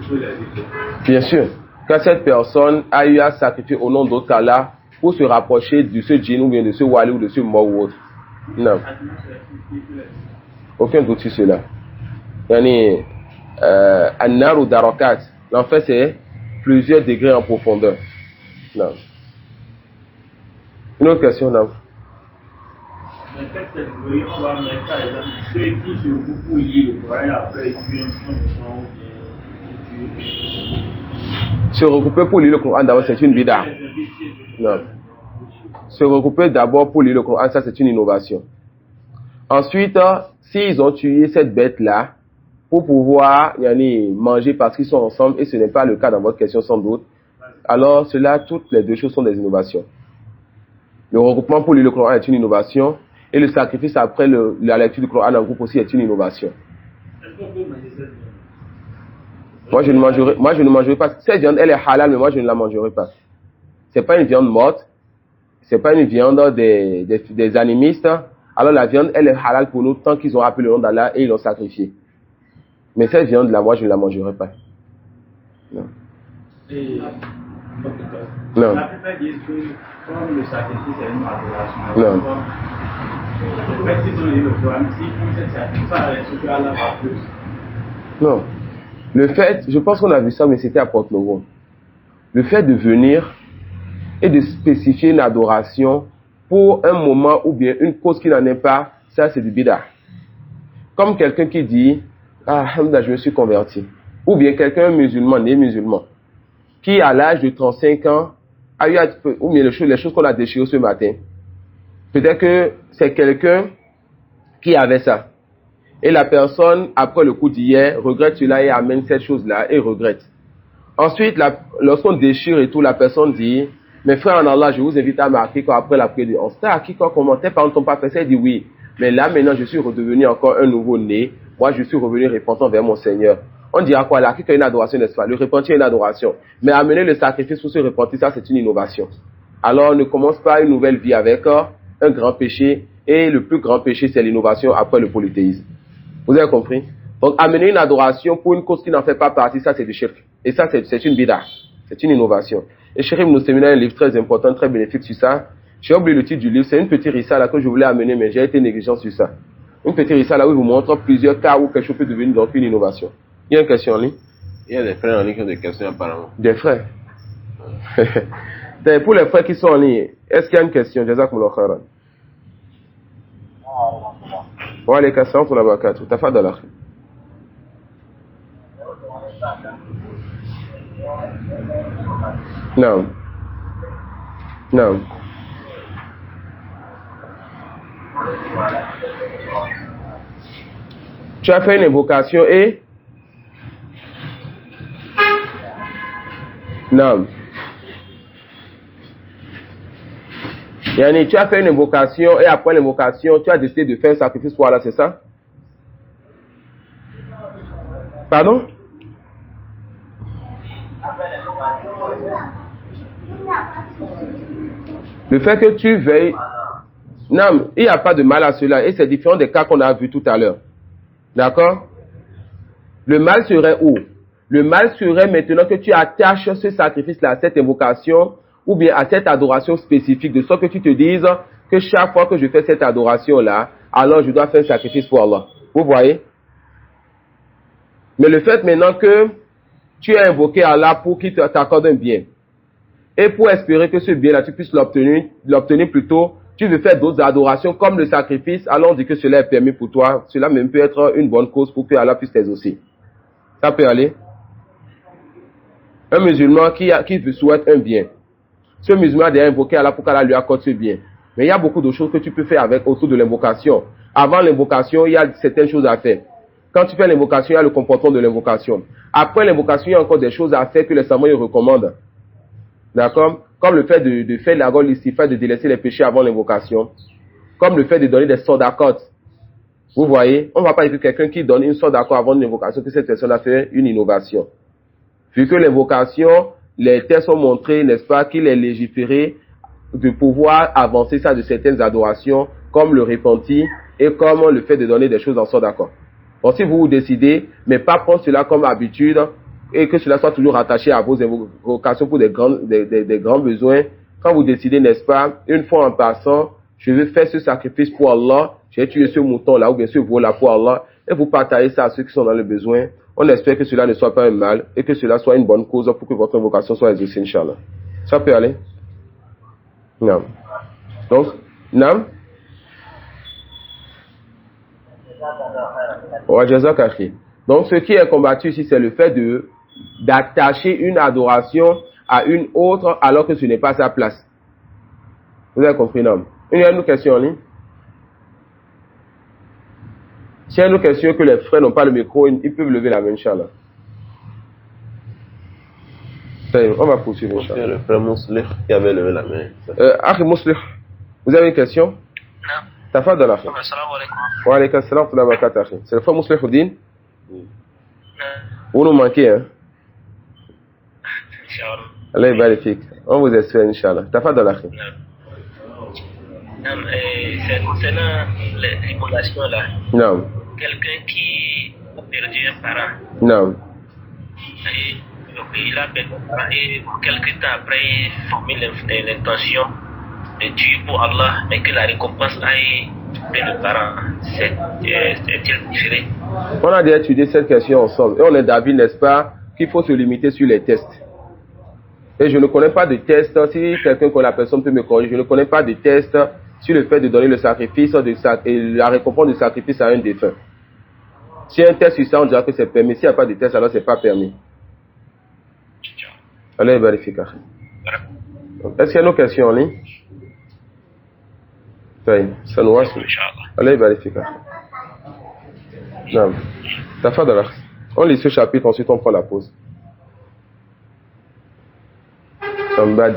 pour les autres? Bien sûr. Quand cette personne a eu à sacrifier au nom d'autre qu'Allah pour se rapprocher de ce djinn ou bien de ce wali ou de ce mort ou autre. Non. Aucun doute sur cela. Yani, an-nar ou darakat. L'enfer, c'est plusieurs degrés en profondeur. Non. Une autre question, non. Mais cette catégorie, on va mettre par exemple ceux qui se regroupent pour lire le Coran après étudier Se regrouper pour lire le Coran d'abord, c'est une bid'a. Non. Se regrouper d'abord pour lire le Coran, ça c'est une innovation. Ensuite, s'ils ont tué cette bête-là pour pouvoir manger parce qu'ils sont ensemble, et ce n'est pas le cas dans votre question sans doute, alors cela, toutes les deux choses sont des innovations. Le regroupement pour lire le Coran est une innovation, et le sacrifice après la lecture du Coran en groupe aussi est une innovation. Moi je ne mangerai pas. Cette viande, elle est halal, mais moi je ne la mangerai pas. C'est pas une viande morte, c'est pas une viande des animistes. Alors la viande, elle est halal pour nous tant qu'ils ont appelé le nom d'Allah et ils l'ont sacrifiée. Mais cette viande-là, moi je ne la mangerai pas. Non. Non. La plupart disent que comme le sacrifice est une adoration. Non. Le fait qu'ils ont lu le Coran, s'ils font cette sacrifice, ça reste que Allah va plus. Non. Le fait, je pense qu'on a vu ça, mais c'était à Porte-Novo. Le fait de venir et de spécifier une adoration pour un moment ou bien une cause qui n'en est pas, ça c'est du bid'a. Comme quelqu'un qui dit, ah, Hamda, je me suis converti. Ou bien quelqu'un musulman, né musulman, qui à l'âge de 35 ans, a eu, ou bien les choses qu'on a déchirées ce matin. Peut-être que c'est quelqu'un qui avait ça. Et la personne, après le coup d'hier, regrette cela et amène cette chose-là et regrette. Ensuite, lorsqu'on déchire et tout, la personne dit, mes frères en Allah, je vous invite à marquer après la prière. On sait à qui comment tes parents n'ont pas fait ça, il dit oui. Mais là, maintenant, je suis redevenu encore un nouveau-né. Moi, je suis revenu repentant vers mon Seigneur. On dira quoi? La une adoration, n'est-ce pas? Le repentir est une adoration. Mais amener le sacrifice pour se repentir, ça, c'est une innovation. Alors, ne commence pas une nouvelle vie avec un grand péché. Et le plus grand péché, c'est l'innovation après le polythéisme. Vous avez compris? Donc, amener une adoration pour une cause qui n'en fait pas partie, ça, c'est du shirk. Et ça, c'est une bida. C'est une innovation. Et Cheikh Ibn Usaymin a un livre très important, très bénéfique sur ça. J'ai oublié le titre du livre. C'est une petite rissala que je voulais amener, mais j'ai été négligent sur ça. Une petite rissala où il vous montre plusieurs cas où quelque chose peut devenir donc une innovation. Il y a une question en ligne? Il y a des frères en ligne qui ont des questions apparemment. Des frères? Pour les frères qui sont en ligne, est-ce qu'il y a une question? Jazakumullah khairan. Wa alayka assalam wa barakatuh. Tafadhal akhi. Non. Non. Tu as fait une invocation et? Non. Yani, tu as fait une invocation et après l'invocation, tu as décidé de faire un sacrifice pour Allah, c'est ça? Pardon? Le fait que tu veilles, non, il n'y a pas de mal à cela et c'est différent des cas qu'on a vus tout à l'heure. D'accord? Le mal serait où? Le mal serait maintenant que tu attaches ce sacrifice-là à cette invocation ou bien à cette adoration spécifique, de sorte que tu te dises que chaque fois que je fais cette adoration-là, alors je dois faire un sacrifice pour Allah. Vous voyez? Mais le fait maintenant que tu as invoqué Allah pour qu'il t'accorde un bien, et pour espérer que ce bien-là, tu puisses l'obtenir plutôt, tu veux faire d'autres adorations comme le sacrifice, alors on dit que cela est permis pour toi. Cela même peut être une bonne cause pour que Allah puisse t'exaucer. Ça peut aller. Un musulman qui souhaite un bien. Ce musulman a déjà invoqué Allah pour qu'Allah lui accorde ce bien. Mais il y a beaucoup de choses que tu peux faire autour de l'invocation. Avant l'invocation, il y a certaines choses à faire. Quand tu fais l'invocation, il y a le comportement de l'invocation. Après l'invocation, il y a encore des choses à faire que les savants recommandent. D'accord? Comme le fait de faire la rôle istighfar, de délaisser les péchés avant l'invocation. Comme le fait de donner des sadaqat. Vous voyez? On ne va pas dire que quelqu'un qui donne une sadaqa avant une invocation, que cette personne a fait une innovation. Vu que l'invocation, les textes ont montré, n'est-ce pas, qu'il est légiféré de pouvoir avancer ça de certaines adorations, comme le repenti et comme le fait de donner des choses en sadaqa. Bon, si vous décidez, mais pas prendre cela comme habitude, et que cela soit toujours attaché à vos invocations pour des grands besoins. Quand vous décidez, n'est-ce pas, une fois en passant, je vais faire ce sacrifice pour Allah, j'ai tué ce mouton-là ou bien ce veau-là pour Allah, et vous partagez ça à ceux qui sont dans le besoin. On espère que cela ne soit pas un mal et que cela soit une bonne cause pour que votre invocation soit exaucée, Inch'Allah. Ça peut aller? Non. Donc, non? Ouais, Jazak Akhi. Donc, ce qui est combattu ici, c'est le fait d'attacher une adoration à une autre alors que ce n'est pas sa place. Vous avez compris, non? Il y a une question en ligne? S'il y a une question que les frères n'ont pas le micro, ils peuvent lever la main, Inch'Allah. On va poursuivre, Inch'Allah. Le frère Mouslih qui avait levé la main. Akhi Mouslih, vous avez une question? Non. Tafadhal akhi. Wa alayka assalam wa barakatuh akhi. C'est le frère Mouslihuddin? Vous nous manquez, hein? Allah est magnifique. On vous espère, Inch'Allah. Tafadhal akhi. C'est concernant l'immolation là. Non. Quelqu'un qui a perdu un parent. Non. Et il a perdu un parent et quelques temps après il formé l'intention de tuer pour Allah et que la récompense aille vers le parent. Est-il différé? On a déjà étudié cette question ensemble. Et on est d'avis, n'est-ce pas, qu'il faut se limiter sur les tests. Et je ne connais pas de test, si quelqu'un connaît la personne peut me corriger, je ne connais pas de test sur le fait de donner le sacrifice et la récompense du sacrifice à un défunt. Si un test sur ça, on dira que c'est permis. S'il n'y a pas de test, alors c'est pas permis. Allez vérifier. Est-ce qu'il y a nos questions en ligne? Ça nous va. Allez vérifier. Non. Tafadala. On lit ce chapitre, ensuite on prend la pause.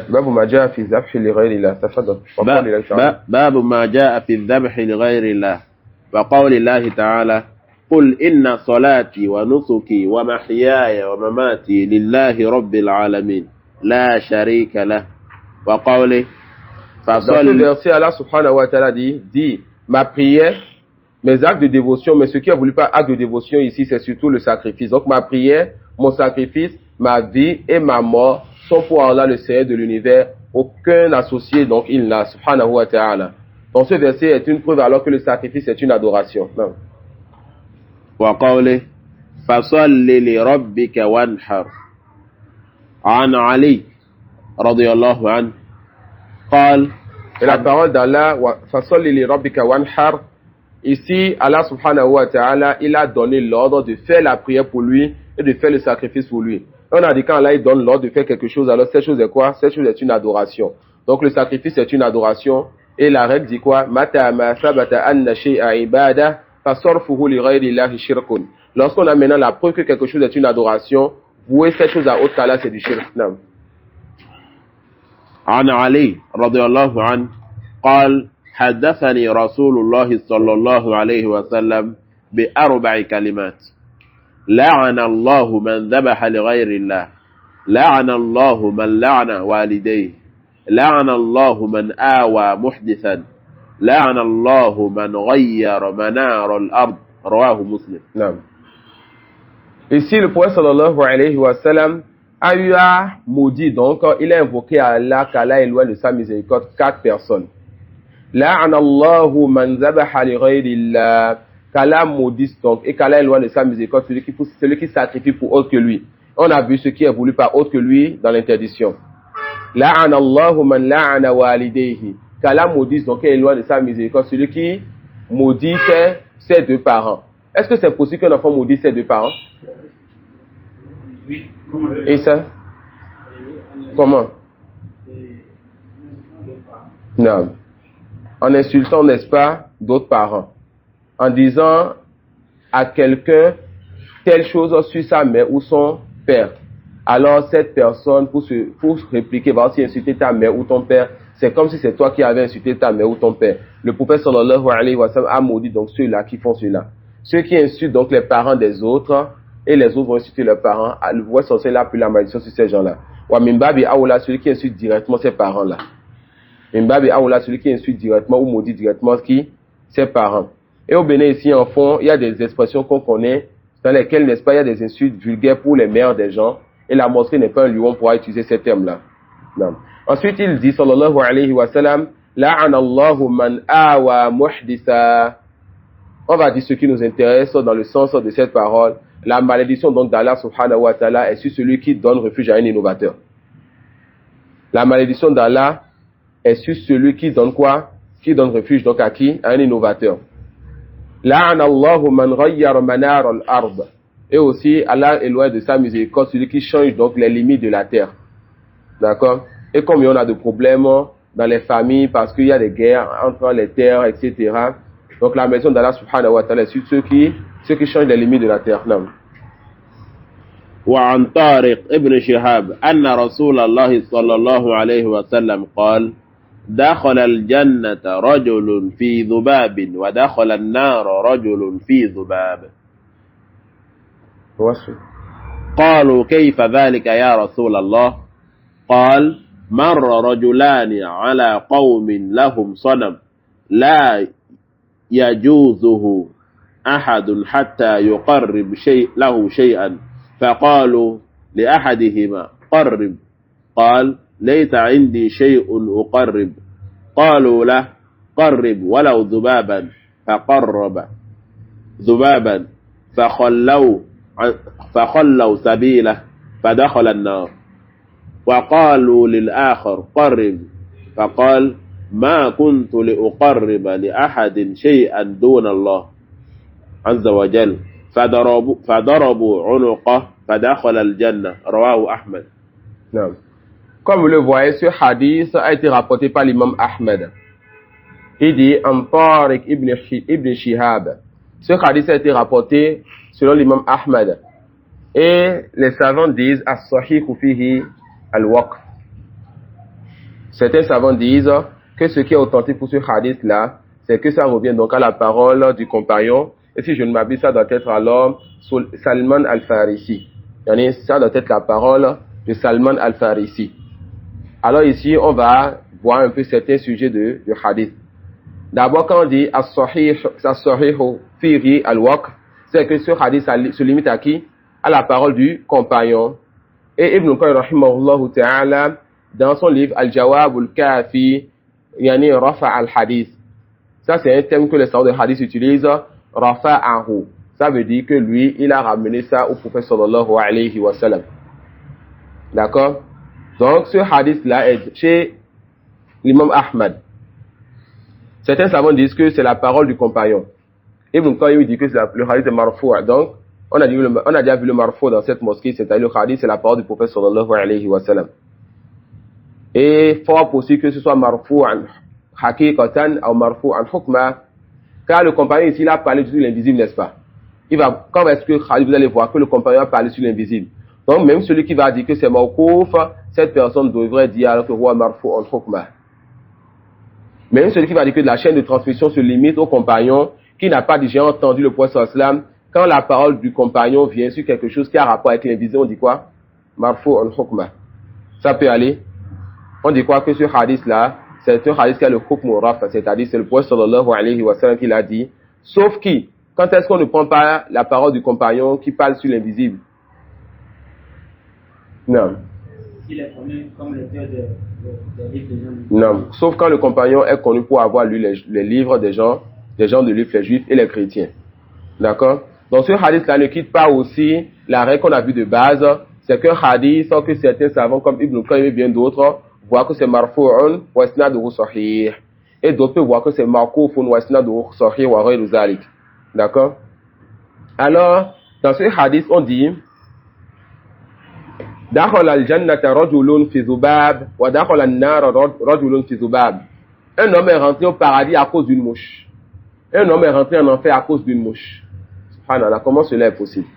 باب ما جاء في الذبح لغير الله. تفضل. باب ما جاء في الذبح لغير الله وقول الله تعالى قل إن صلاتي ونسكي ومحياي ومماتي لله رب العالمين لا شريك له وقوله Dans ce verset, Allah subhanahu wa ta'ala dit ma prière, mes actes de dévotion, mais ce qui a voulu pas acte de dévotion ici, c'est surtout le sacrifice. Donc ma prière, mon sacrifice, ma vie et ma mort sont pour Allah le Seigneur de l'univers, aucun associé, donc il n'a, subhanahu wa ta'ala. Donc ce verset est une preuve alors que le sacrifice est une adoration. Non. وقوله فصل لربك وانحر عن علي رضي الله عنه قال. Et la parole d'Allah, فصل لربك وانحر, ici Allah subhanahu wa ta'ala, il a donné l'ordre de faire la prière pour lui et de faire le sacrifice pour lui. On a dit quand Allah il donne l'ordre de faire quelque chose, alors cette chose est quoi? Cette chose est une adoration. Donc le sacrifice est une adoration. Et la règle dit quoi? Mata ma sabata anna shay'a ibada fasorfuhu li ghayri llahi shirkun. Lorsqu'on a maintenant la preuve que quelque chose est une adoration, vouer cette chose à autre qu'Allah, c'est du shirk. Non. عن علي رضي الله عنه قال حدثني رسول الله صلى الله عليه وسلم بأربع كلمات لعن الله من ذبح لغير الله لعن الله من لعن والديه لعن الله من آوى محدثا لعن الله من غير منار الأرض رواه مسلم. Non. Ici le prophète sallallahu alayhi wa sallam a eu à maudire, donc il a invoqué Allah qu'Allah éloigne de sa miséricorde 4 personnes. La'ana Allahu man zabaha li ghayrillah, qu'Allah maudisse donc et qu'Allah éloigne de sa miséricorde celui qui sacrifie pour autre que lui. On a vu ce qui est voulu par autre que lui dans l'interdiction. La'ana Allahu man la'ana walidayhi, qu'Allah maudisse donc et éloigne de sa miséricorde celui qui maudit ses deux parents. Est-ce que c'est possible qu'un enfant maudisse ses deux parents? Oui. Et ça? Comment? Non. En insultant, n'est-ce pas, d'autres parents. En disant à quelqu'un telle chose sur sa mère ou son père. Alors cette personne, pour répliquer, va aussi insulter ta mère ou ton père. C'est comme si c'est toi qui avais insulté ta mère ou ton père. Le prophète sallallahu alayhi wa sallam a maudit donc ceux-là qui font cela. Ceux qui insultent donc les parents des autres, et les autres vont insulter leurs parents, le voix censé là puis la malédiction sur ces gens-là. Wa mimbabi aoula, celui qui insulte directement ses parents-là. Mimbabi aoula, celui qui insulte directement ou maudit directement qui? Ses parents. Et au Bénin ici en fond, il y a des expressions qu'on connaît, dans lesquelles, n'est-ce pas, il y a des insultes vulgaires pour les mères des gens, et la mosquée n'est pas un lieu où on pourra utiliser ces termes-là. Non. Ensuite, il dit, sallallahu alayhi wa sallam, la'ana Allahu man awa muhdisa. On va dire ce qui nous intéresse dans le sens de cette parole. La malédiction donc d'Allah subhanahu wa ta'ala est sur celui qui donne refuge à un innovateur. La malédiction d'Allah est sur celui qui donne quoi? Qui donne refuge donc à qui? À un innovateur. La'ana Allahu man ghayyara manar al-ard. Et aussi Allah éloigne de sa miséricorde celui qui change donc les limites de la terre. D'accord? Et comme on a de problèmes dans les familles parce qu'il y a des guerres entre les terres, etc. Donc la maison d'Allah subhanahu wa ta'ala est sur ceux qui changent les limites de la terre. Non. وعن طارق ابن شهاب أن رسول الله صلى الله عليه وسلم قال دخل الجنة رجل في ذباب ودخل النار رجل في ذباب. قالوا كيف ذلك يا رسول الله؟ قال مر رجلان على قوم لهم صنم لا يجوزه أحد حتى يقرب له شيئا فقالوا لأحدهما قرب قال ليس عندي شيء أقرب قالوا له قرب ولو ذبابا فقرب ذبابا فخلوا سبيله فدخل النار وقالوا للآخر قرب فقال ما كنت لأقرب لأحد شيئا دون الله عز وجل فضربوا عنقه فدخل الجنة رواه أحمد. Non. Comme vous le voyez, ce hadith a été rapporté par l'imam Ahmed. Il dit en Tariq ibn Shihab. Ce hadith a été rapporté selon l'imam Ahmed. Et les savants disent as-sahih fihi al-waqf. Certains savants disent que ce qui est authentique pour ce hadith-là, c'est que ça revient donc à la parole du compagnon. Et si je ne m'abuse, ça doit être alors Salman al-Farisi. Ça doit être la parole de Salman al-Farisi. Alors ici, on va voir un peu certains sujets du hadith. D'abord, quand on dit as-sahih fihi al-waqf, c'est que ce hadith se limite à qui? À la parole du compagnon. Et Ibn Qayyim rahimahullah ta'ala, dans son livre Al-Jawab al-Kafi, yani Rafa al-Hadith. Ça, c'est un terme que les savants de hadith utilisent, Rafa'ahu. Ça veut dire que lui, il a ramené ça au prophète sallallahu alayhi wa sallam. D'accord? Donc, ce hadith-là est chez l'imam Ahmad. Certains savants disent que c'est la parole du compagnon. Ibn Qayyim dit que le hadith est marfou'. Donc, on a déjà vu le marfou' dans cette mosquée, c'est-à-dire le hadith, c'est la parole du prophète sallallahu alayhi wa sallam. Et fort possible que ce soit marfou'an haqiqatan ou marfou'an hukma, car le compagnon ici, il a parlé sur l'invisible, n'est-ce pas? Quand est-ce que vous allez voir que le compagnon a parlé sur l'invisible? Donc, même celui qui va dire que c'est mawqouf, cette personne devrait dire alors que huwa marfou'an hukma. Même celui qui va dire que la chaîne de transmission se limite au compagnon, qui n'a pas déjà entendu le prophète sallallahu alayhi wa sallam, quand la parole du compagnon vient sur quelque chose qui a rapport avec l'invisible, on dit quoi? Marfou'an hukma. Ça peut aller? On dit quoi que ce hadith-là, c'est un hadith qui a le hukm rafa, c'est-à-dire c'est le prophète sallallahu alayhi wa sallam qui l'a dit. Sauf qui, quand est-ce qu'on ne prend pas la parole du compagnon qui parle sur l'invisible? Non. S'il est connu comme l'auteur des livres des gens. Non. Sauf quand le compagnon est connu pour avoir lu les livres des gens de livres, les juifs et les chrétiens. D'accord? Donc ce hadith-là ne quitte pas aussi la règle qu'on a vue de base, c'est qu'un hadith, sans que certains savants comme Ibn Qayyim et bien d'autres, voient que c'est marfou'un wa isnaduhu sahih. Et d'autres peuvent voir que c'est mawqufun wa isnaduhu sahih wa ghayru zalik. D'accord? Alors, dans ce hadith, on dit dakhala al-jannata rajulun fi dhubab wa dakhala an-nar rajulun fi dhubab. Un homme est rentré au paradis à cause d'une mouche. Un homme est rentré en enfer à cause d'une mouche. Subhanallah, comment cela est possible?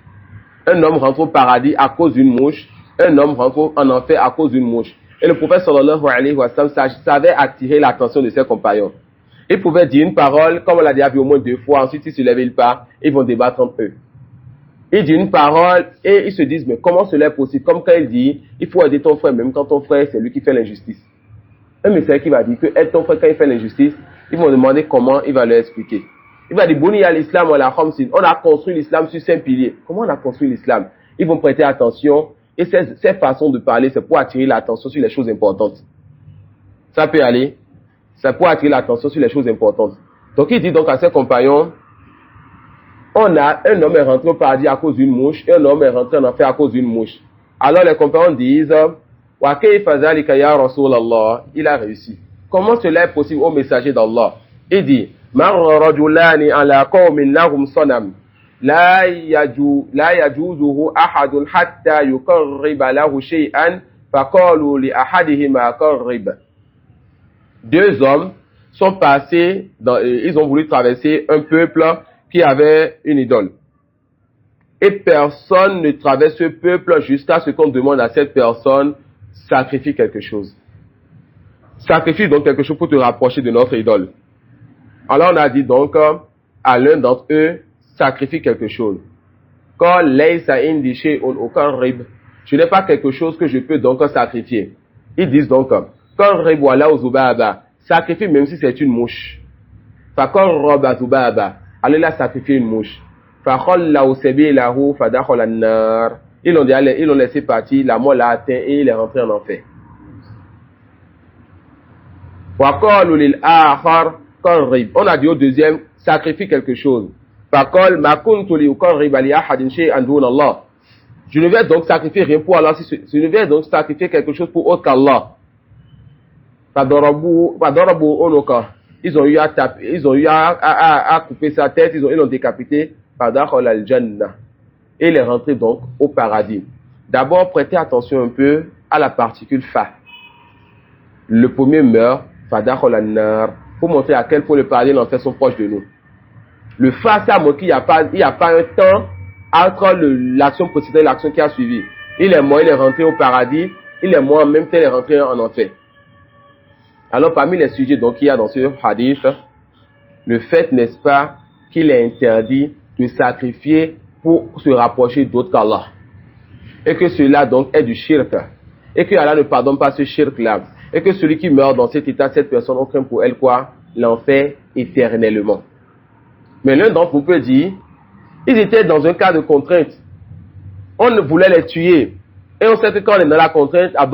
Un homme rentre au paradis à cause d'une mouche. Un homme rentre en enfer à cause d'une mouche. Et le prophète sallallahu alayhi wa sallam savait attirer l'attention de ses compagnons. Il pouvait dire une parole, comme on l'a déjà vu au moins 2 fois, ensuite il se lève, il part, ils vont débattre entre eux. Il dit une parole et ils se disent, mais comment cela est possible? Comme quand il dit, il faut aider ton frère, même quand ton frère, c'est lui qui fait l'injustice. Un messager qui va dire que aide ton frère quand il fait l'injustice, ils vont demander comment il va leur expliquer. Il va dire, Bouni al-Islam wa la khamsin. On a construit l'islam sur 5 piliers. Comment on a construit l'islam? Ils vont prêter attention. Et ces façons de parler, c'est pour attirer l'attention sur les choses importantes. Ça peut aller. C'est pour attirer l'attention sur les choses importantes. Donc il dit donc à ses compagnons, un homme est rentré au paradis à cause d'une mouche, et un homme est rentré en enfer à cause d'une mouche. Alors les compagnons disent, wa kayfa zalika ya Rasulallah, il a réussi. Comment cela est possible au messager d'Allah? Il dit, marra rajulani ala qawmin lahum sanam. لا يجوزه أحد حتى يقرب له شيئا فقالوا لأحدهما قرب. 2 hommes sont passés, ils ont voulu traverser un peuple qui avait une idole. Et personne ne traverse ce peuple jusqu'à ce qu'on demande à cette personne, sacrifie quelque chose. Sacrifie donc quelque chose pour te rapprocher de notre idole. Alors on a dit donc à l'un d'entre eux, sacrifie quelque chose. Quand laysa indi shay'un uqarrib, je n'ai pas quelque chose que je peux donc sacrifier. Ils disent donc, qarrib wala zubaba, sacrifie même si c'est une mouche. Fa qarraba zubaba, allez la sacrifier une mouche. Fa khallahu sabilahu fa dakhala an-nar. Ils l'ont laissé partir, la mort l'a atteint et il est rentré en enfer. Wa qalu lil akhar qarrib, on a dit au deuxième, sacrifie quelque chose. Je ne vais donc sacrifier rien pour Allah. Je ne vais donc sacrifier quelque chose pour autre qu'Allah. Ils ont eu à couper sa tête, ils l'ont décapité. fadakhala al-jannah. Et il est rentré donc au paradis. D'abord, prêtez attention un peu à la particule fa. Le premier meurt, fadakhala an-nar, pour montrer à quel point le paradis et l'enfer sont proches de nous. Le fa, ça montre qu'il n'y a pas un temps entre l'action précédente et l'action qui a suivi. Il est mort, il est rentré au paradis, il est mort en même temps, il est rentré en enfer. Alors, parmi les sujets donc qu'il y a dans ce hadith, le fait, n'est-ce pas, qu'il est interdit de sacrifier pour se rapprocher d'autres qu'Allah. Et que cela donc est du shirk. Et que Allah ne pardonne pas ce shirk-là. Et que celui qui meurt dans cet état, cette personne, on craint pour elle quoi? L'enfer éternellement. Mais l'un d'entre vous peut dire, ils étaient dans un cas de contrainte. On voulait les tuer. Et on sait que quand on est dans la contrainte, quand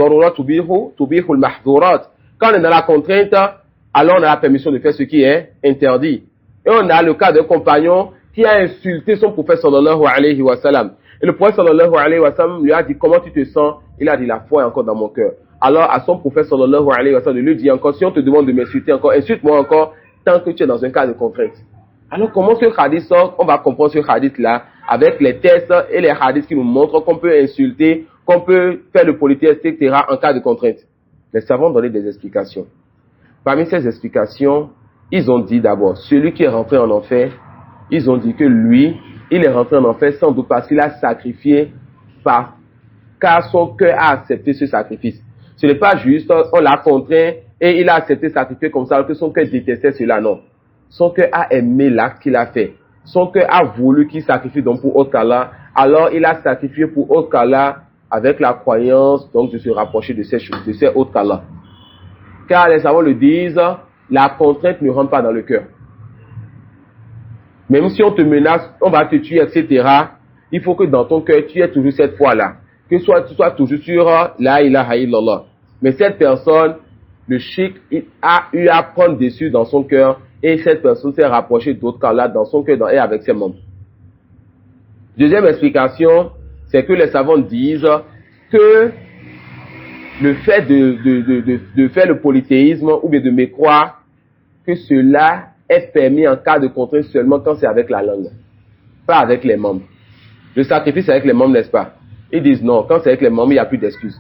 on est dans la contrainte, alors on a la permission de faire ce qui est interdit. Et on a le cas d'un compagnon qui a insulté son prophète sallallahu alayhi wa sallam. Et le prophète sallallahu alayhi wa sallam lui a dit, comment tu te sens? Il a dit, la foi est encore dans mon cœur. Alors à son prophète sallallahu alayhi wa sallam, il lui dit encore, si on te demande de m'insulter encore, insulte-moi encore, tant que tu es dans un cas de contrainte. Alors comment ce hadith sort? On va comprendre ce hadith-là avec les tests et les hadiths qui nous montrent qu'on peut insulter, qu'on peut faire le politesse, etc. en cas de contrainte. Les savants ont donné des explications. Parmi ces explications, ils ont dit d'abord, celui qui est rentré en enfer, ils ont dit que lui, il est rentré en enfer sans doute parce qu'il a sacrifié car son cœur a accepté ce sacrifice. Ce n'est pas juste, on l'a contraint et il a accepté sacrifier comme ça, alors que son cœur détestait cela, non. Son cœur a aimé l'acte qu'il a fait. Son cœur a voulu qu'il sacrifie donc pour autre qu'Allah. Alors il a sacrifié pour autre qu'Allah avec la croyance donc de se rapprocher de ces choses, de ces autres qu'Allah. Car les savants le disent, la contrainte ne rentre pas dans le cœur. Même si on te menace, on va te tuer, etc. Il faut que dans ton cœur, tu aies toujours cette foi-là. Que tu sois toujours sur la ilaha illallah. Mais cette personne, le shirk, a eu à prendre dessus dans son cœur. Et cette personne s'est rapprochée d'autres qu'Allah dans son cœur et avec ses membres. Deuxième explication, c'est que les savants disent que le fait de faire le polythéisme ou bien de mécroire, que cela est permis en cas de contrainte seulement quand c'est avec la langue, pas avec les membres. Le sacrifice c'est avec les membres, n'est-ce pas? Ils disent non, quand c'est avec les membres, il n'y a plus d'excuses.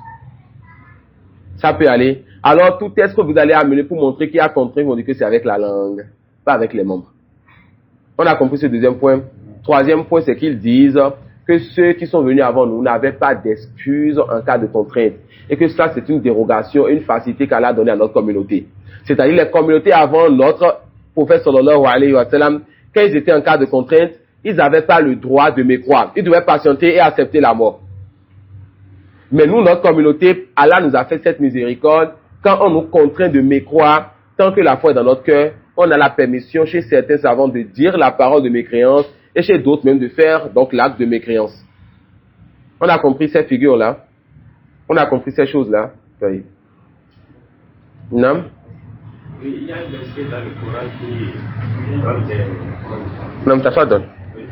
Ça peut aller. Alors, tout est-ce que vous allez amener pour montrer qu'il y a contrainte, on dit que c'est avec la langue, pas avec les membres. On a compris ce deuxième point. Troisième point, c'est qu'ils disent que ceux qui sont venus avant nous n'avaient pas d'excuses en cas de contrainte. Et que ça, c'est une dérogation, une facilité qu'Allah a donnée à notre communauté. C'est-à-dire les communautés avant notre prophète sallallahu alayhi wa sallam, quand ils étaient en cas de contrainte, ils n'avaient pas le droit de mécroire. Ils devaient patienter et accepter la mort. Mais nous, notre communauté, Allah nous a fait cette miséricorde. Quand on nous contraint de mécroire, tant que la foi est dans notre cœur, on a la permission chez certains savants de dire la parole de mécréance et chez d'autres même de faire donc l'acte de mécréance. On a compris ces figures-là. On a compris ces choses-là. Oui. Non? Oui, il y a un verset dans le Coran qui donne des... Non, t'as pas donné. Oui.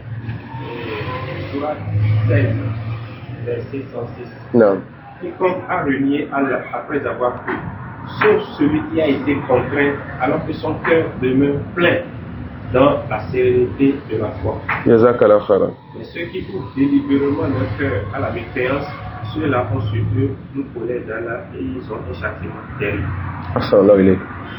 Surat 16, verset 106. Non. Quiconque a renié Allah après avoir cru, sauf celui qui a été contraint alors que son cœur demeure plein dans la sérénité de la foi. Jazakallah khairan. Mais ceux qui ouvrent délibérément leur cœur à la mécréance, ceux-là ont sur eux une colère d'Allah et ils ont un châtiment terrible.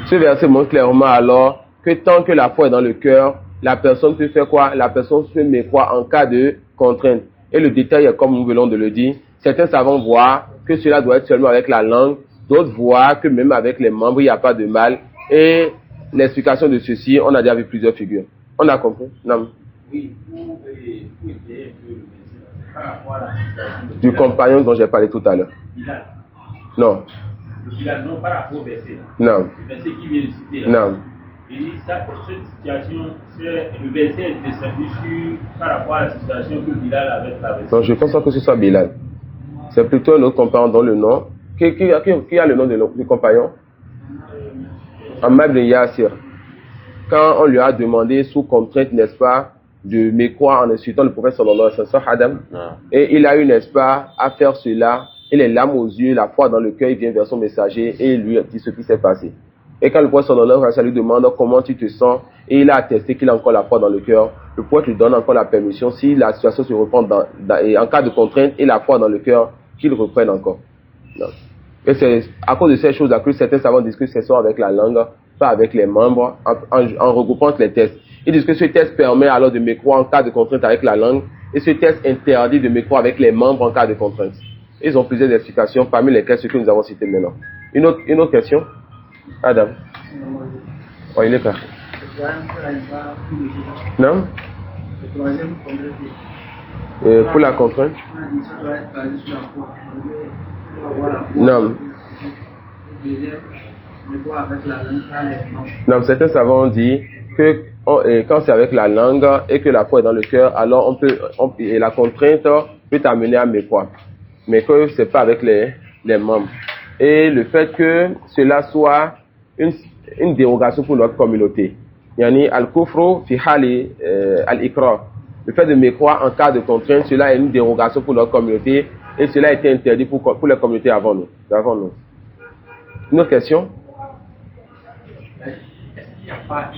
Ce verset montre clairement alors que tant que la foi est dans le cœur, la personne peut faire quoi? La personne peut mécroire en cas de contrainte. Et le détail est comme nous venons de le dire. Certains savants voient que cela doit être seulement avec la langue. D'autres voient que même avec les membres, il n'y a pas de mal. Et l'explication de ceci, on a déjà vu plusieurs figures. On a compris? Non. Oui, pour étayer un peu le verset, par rapport à la situation du compagnon dont j'ai parlé tout à l'heure. Bilal. Non. Le Bilal, non, par rapport au verset. Non. Le verset qui vient de citer là. Non. Il dit ça, cette situation, le verset est descendu par rapport à la situation que Bilal avait traversée. Donc je pense pas que ce soit Bilal. C'est plutôt un autre compagnon dont le nom. Qui a le nom du compagnon? Ammar ibn Yasir. Quand on lui a demandé sous contrainte, n'est-ce pas, de mécroire en insultant le prophète sallallahu alayhi wa sallam, Adam, et il a eu, n'est-ce pas, à faire cela, et les larmes aux yeux, la foi dans le cœur, il vient vers son messager et il lui dit ce qui s'est passé. Et quand le prophète sallallahu alayhi wa sallam lui demande comment tu te sens, et il a attesté qu'il a encore la foi dans le cœur, le prophète lui donne encore la permission, si la situation se reprend et en cas de contrainte et la foi dans le cœur, qu'il reprenne encore. Non. Et c'est à cause de ces choses-là que certains savants disent que c'est soit avec la langue, pas avec les membres, en regroupant les tests. Ils disent que ce test permet alors de mécroire en cas de contrainte avec la langue, et ce test interdit de mécroire avec les membres en cas de contrainte. Ils ont plusieurs explications, parmi lesquelles ceux que nous avons cités maintenant. Une autre question? Adam. Oh, il est là. Non? Pour la contrainte? Non. Non, certains savants ont dit que quand c'est avec la langue et que la foi est dans le cœur, alors et la contrainte peut t'amener à mécroire. Mais que c'est pas avec les membres. Et le fait que cela soit une dérogation pour notre communauté. Yani al-kufru fi hali al-ikra. Le fait de mécroire en cas de contrainte, cela est une dérogation pour notre communauté et cela a été interdit pour les communautés avant nous. Une autre question? Est-ce qu'il n'y a pas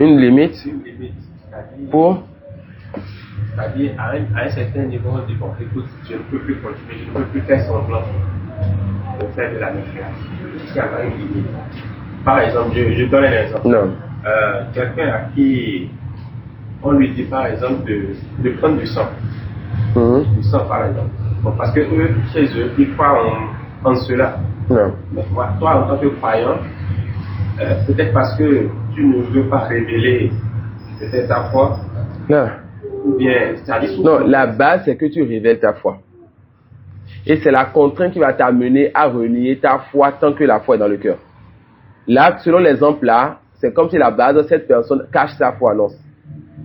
une limite pour? C'est-à-dire, à un certain niveau, on dit, bon, écoute, je ne peux plus continuer, je ne peux plus faire semblant de faire de la méfiance. Est-ce qu'il y a pas une limite? Par exemple, je donne un exemple. Non. Quelqu'un à qui on lui dit, par exemple, de prendre du sang. Du sang, par exemple. Bon, parce que eux, chez eux, ils croient en cela. Non. Mais moi, toi, en tant que croyant, peut-être parce que tu ne veux pas révéler peut-être ta foi. Non. Ou bien, c'est-à-dire... Non, la base, c'est que tu révèles ta foi. Et c'est la contrainte qui va t'amener à renier ta foi tant que la foi est dans le cœur. Là, selon l'exemple là, c'est comme si la base de cette personne cache sa foi. Non.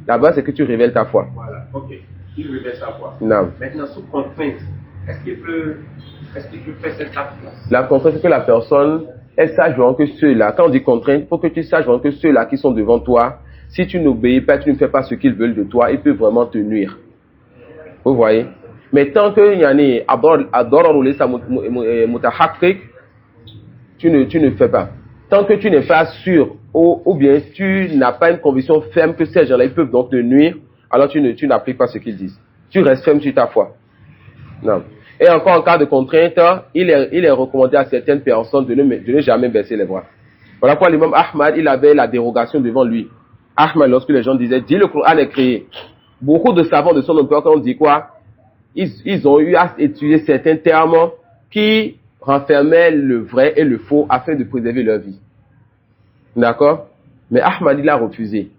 La base, c'est que tu révèles ta foi. Voilà, ok. Tu révèles sa foi. Non. Maintenant, sous contrainte, est-ce qu'il peut faire cette acte? La contrainte, c'est que la personne, elle sache vraiment que ceux-là, quand on dit contrainte, il faut que tu saches vraiment que ceux-là qui sont devant toi, si tu n'obéis pas, tu ne fais pas ce qu'ils veulent de toi, ils peuvent vraiment te nuire. Vous voyez? Mais tant qu'il y en a tu ne fais pas. Tant que tu n'es pas sûr, ou bien tu n'as pas une conviction ferme que ces gens-là, ils peuvent donc te nuire, alors tu n'appliques pas ce qu'ils disent. Tu restes ferme sur ta foi. Non. Et encore en cas de contrainte, il est recommandé à certaines personnes de ne jamais baisser les bras. Voilà pourquoi l'imam Ahmad, il avait la dérogation devant lui. Ahmad, lorsque les gens disaient, dis le Coran est créé. Beaucoup de savants de son époque ont dit quoi? Ils ont eu à étudier certains termes qui renfermaient le vrai et le faux afin de préserver leur vie. D'accord? Mais Ahmad, il a refusé.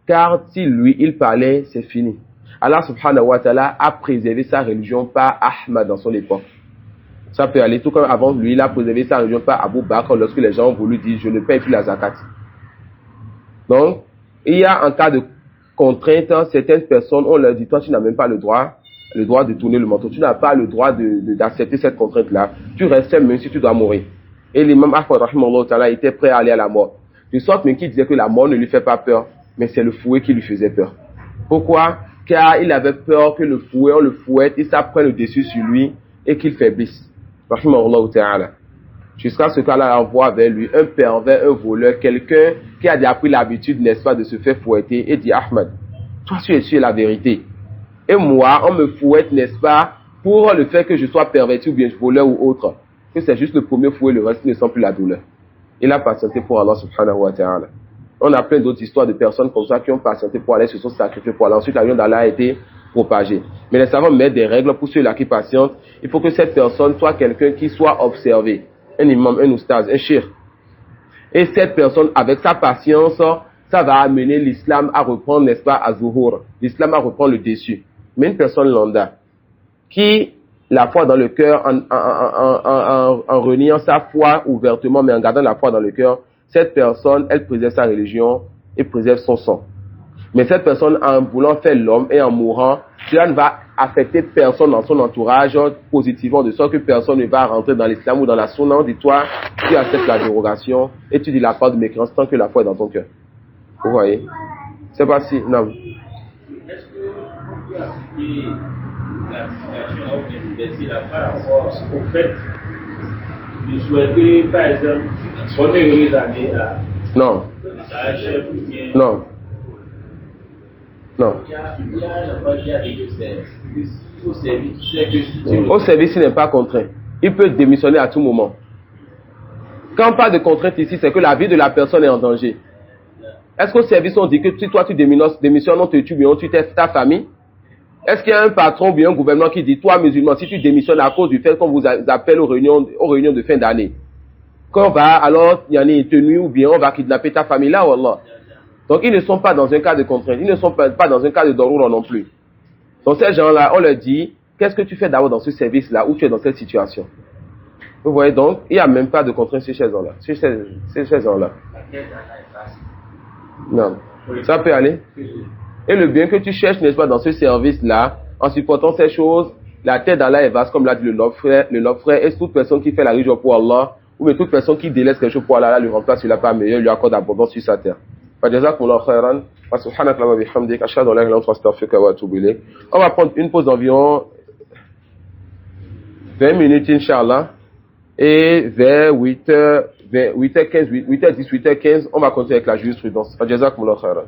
Car si lui, il parlait, c'est fini. Allah subhanahu wa ta'ala a préservé sa religion par Ahmad dans son époque. Ça peut aller tout comme avant lui, il a préservé sa religion par Abu Bakr lorsque les gens ont voulu dire je ne paye plus la zakat. Donc, il y a un cas de contrainte, certaines personnes, on leur dit toi tu n'as même pas le droit de tourner le manteau, tu n'as pas le droit d'accepter cette contrainte-là. Tu restes même si tu dois mourir. Et l'imam Ahmad rahimahullah ta'ala était prêt à aller à la mort. De sorte même qu'il disait que la mort ne lui fait pas peur, mais c'est le fouet qui lui faisait peur. Pourquoi? Car il avait peur que le fouet, on le fouette, et ça prenne le dessus sur lui et qu'il faiblisse. Rahimahullah ta'ala. Jusqu'à ce qu'Allah envoie vers lui un pervers, un voleur, quelqu'un qui a déjà pris l'habitude, n'est-ce pas, de se faire fouetter et dit Ahmad, toi tu es la vérité. Et moi, on me fouette, n'est-ce pas, pour le fait que je sois perverti ou bien voleur ou autre. Que c'est juste le premier fouet, le reste ne sent plus la douleur. Il a patienté pour Allah subhanahu wa ta'ala. On a plein d'autres histoires de personnes comme ça qui ont patienté pour Allah, se sont sacrifiés pour Allah. Ensuite, la vie d'Allah a été propagée. Mais les savants mettent des règles pour ceux-là qui patientent. Il faut que cette personne soit quelqu'un qui soit observé. Un imam, un oustaz, un shir. Et cette personne, avec sa patience, ça va amener l'islam à reprendre, n'est-ce pas, à Zuhur. L'islam à reprendre le dessus. Mais une personne lambda, qui, la foi dans le cœur, en reniant sa foi ouvertement, mais en gardant la foi dans le cœur, cette personne, elle préserve sa religion et préserve son sang. Mais cette personne, en voulant faire l'homme et en mourant, cela ne va affecter personne dans son entourage positivement, de sorte que personne ne va rentrer dans l'islam ou dans la sunna. On dit toi, tu acceptes la dérogation et tu dis la part de mécréance tant que la foi est dans ton cœur. Vous voyez? C'est pas si, non. Est-ce qu'on peut appliquer la situation ou bien baisser la part au fait de souhaiter, par exemple, bonne et heureuse année Non. à un chef ou bien. Non. Non. Il y a un qui a dit que c'est au service, c'est que si tu Au service, il n'est pas contraint. Il peut démissionner à tout moment. Quand on parle de contrainte ici, c'est que la vie de la personne est en danger. Est-ce qu'au service, on dit que si toi tu démissionnes, on te tue, bien on tue ta famille? Est-ce qu'il y a un patron ou bien un gouvernement qui dit, toi musulman, si tu démissionnes à cause du fait qu'on vous appelle aux réunions de fin d'année, qu'on va, alors il y en a une tenue ou bien on va kidnapper ta famille là, wallah. Donc ils ne sont pas dans un cas de contrainte, ils ne sont pas dans un cas de darura non plus. Donc ces gens-là, on leur dit, qu'est-ce que tu fais d'abord dans ce service-là où tu es dans cette situation? Vous voyez donc, il n'y a même pas de contrainte sur ces gens-là. Sur ces gens-là. Non. Ça peut aller. Et le bien que tu cherches, n'est-ce pas, dans ce service-là, en supportant ces choses, la tête d'Allah est vaste, comme l'a dit le noble frère, et toute personne qui fait la religion pour Allah, ou bien toute personne qui délaisse quelque chose pour Allah, lui remplace sur la part meilleure, lui accorde abondance sur sa terre. Fajazakumullahu khairan, wa subhanaka wa bihamdik, ashhadu an la ilaha illa anta astaghfiruka wa atubu ilayk. On va prendre une pause d'environ 20 minutes, Inch'Allah. Et vers 8h15, 8h10, 8h15, on va continuer avec la jurisprudence. Fajazakumullahu khairan.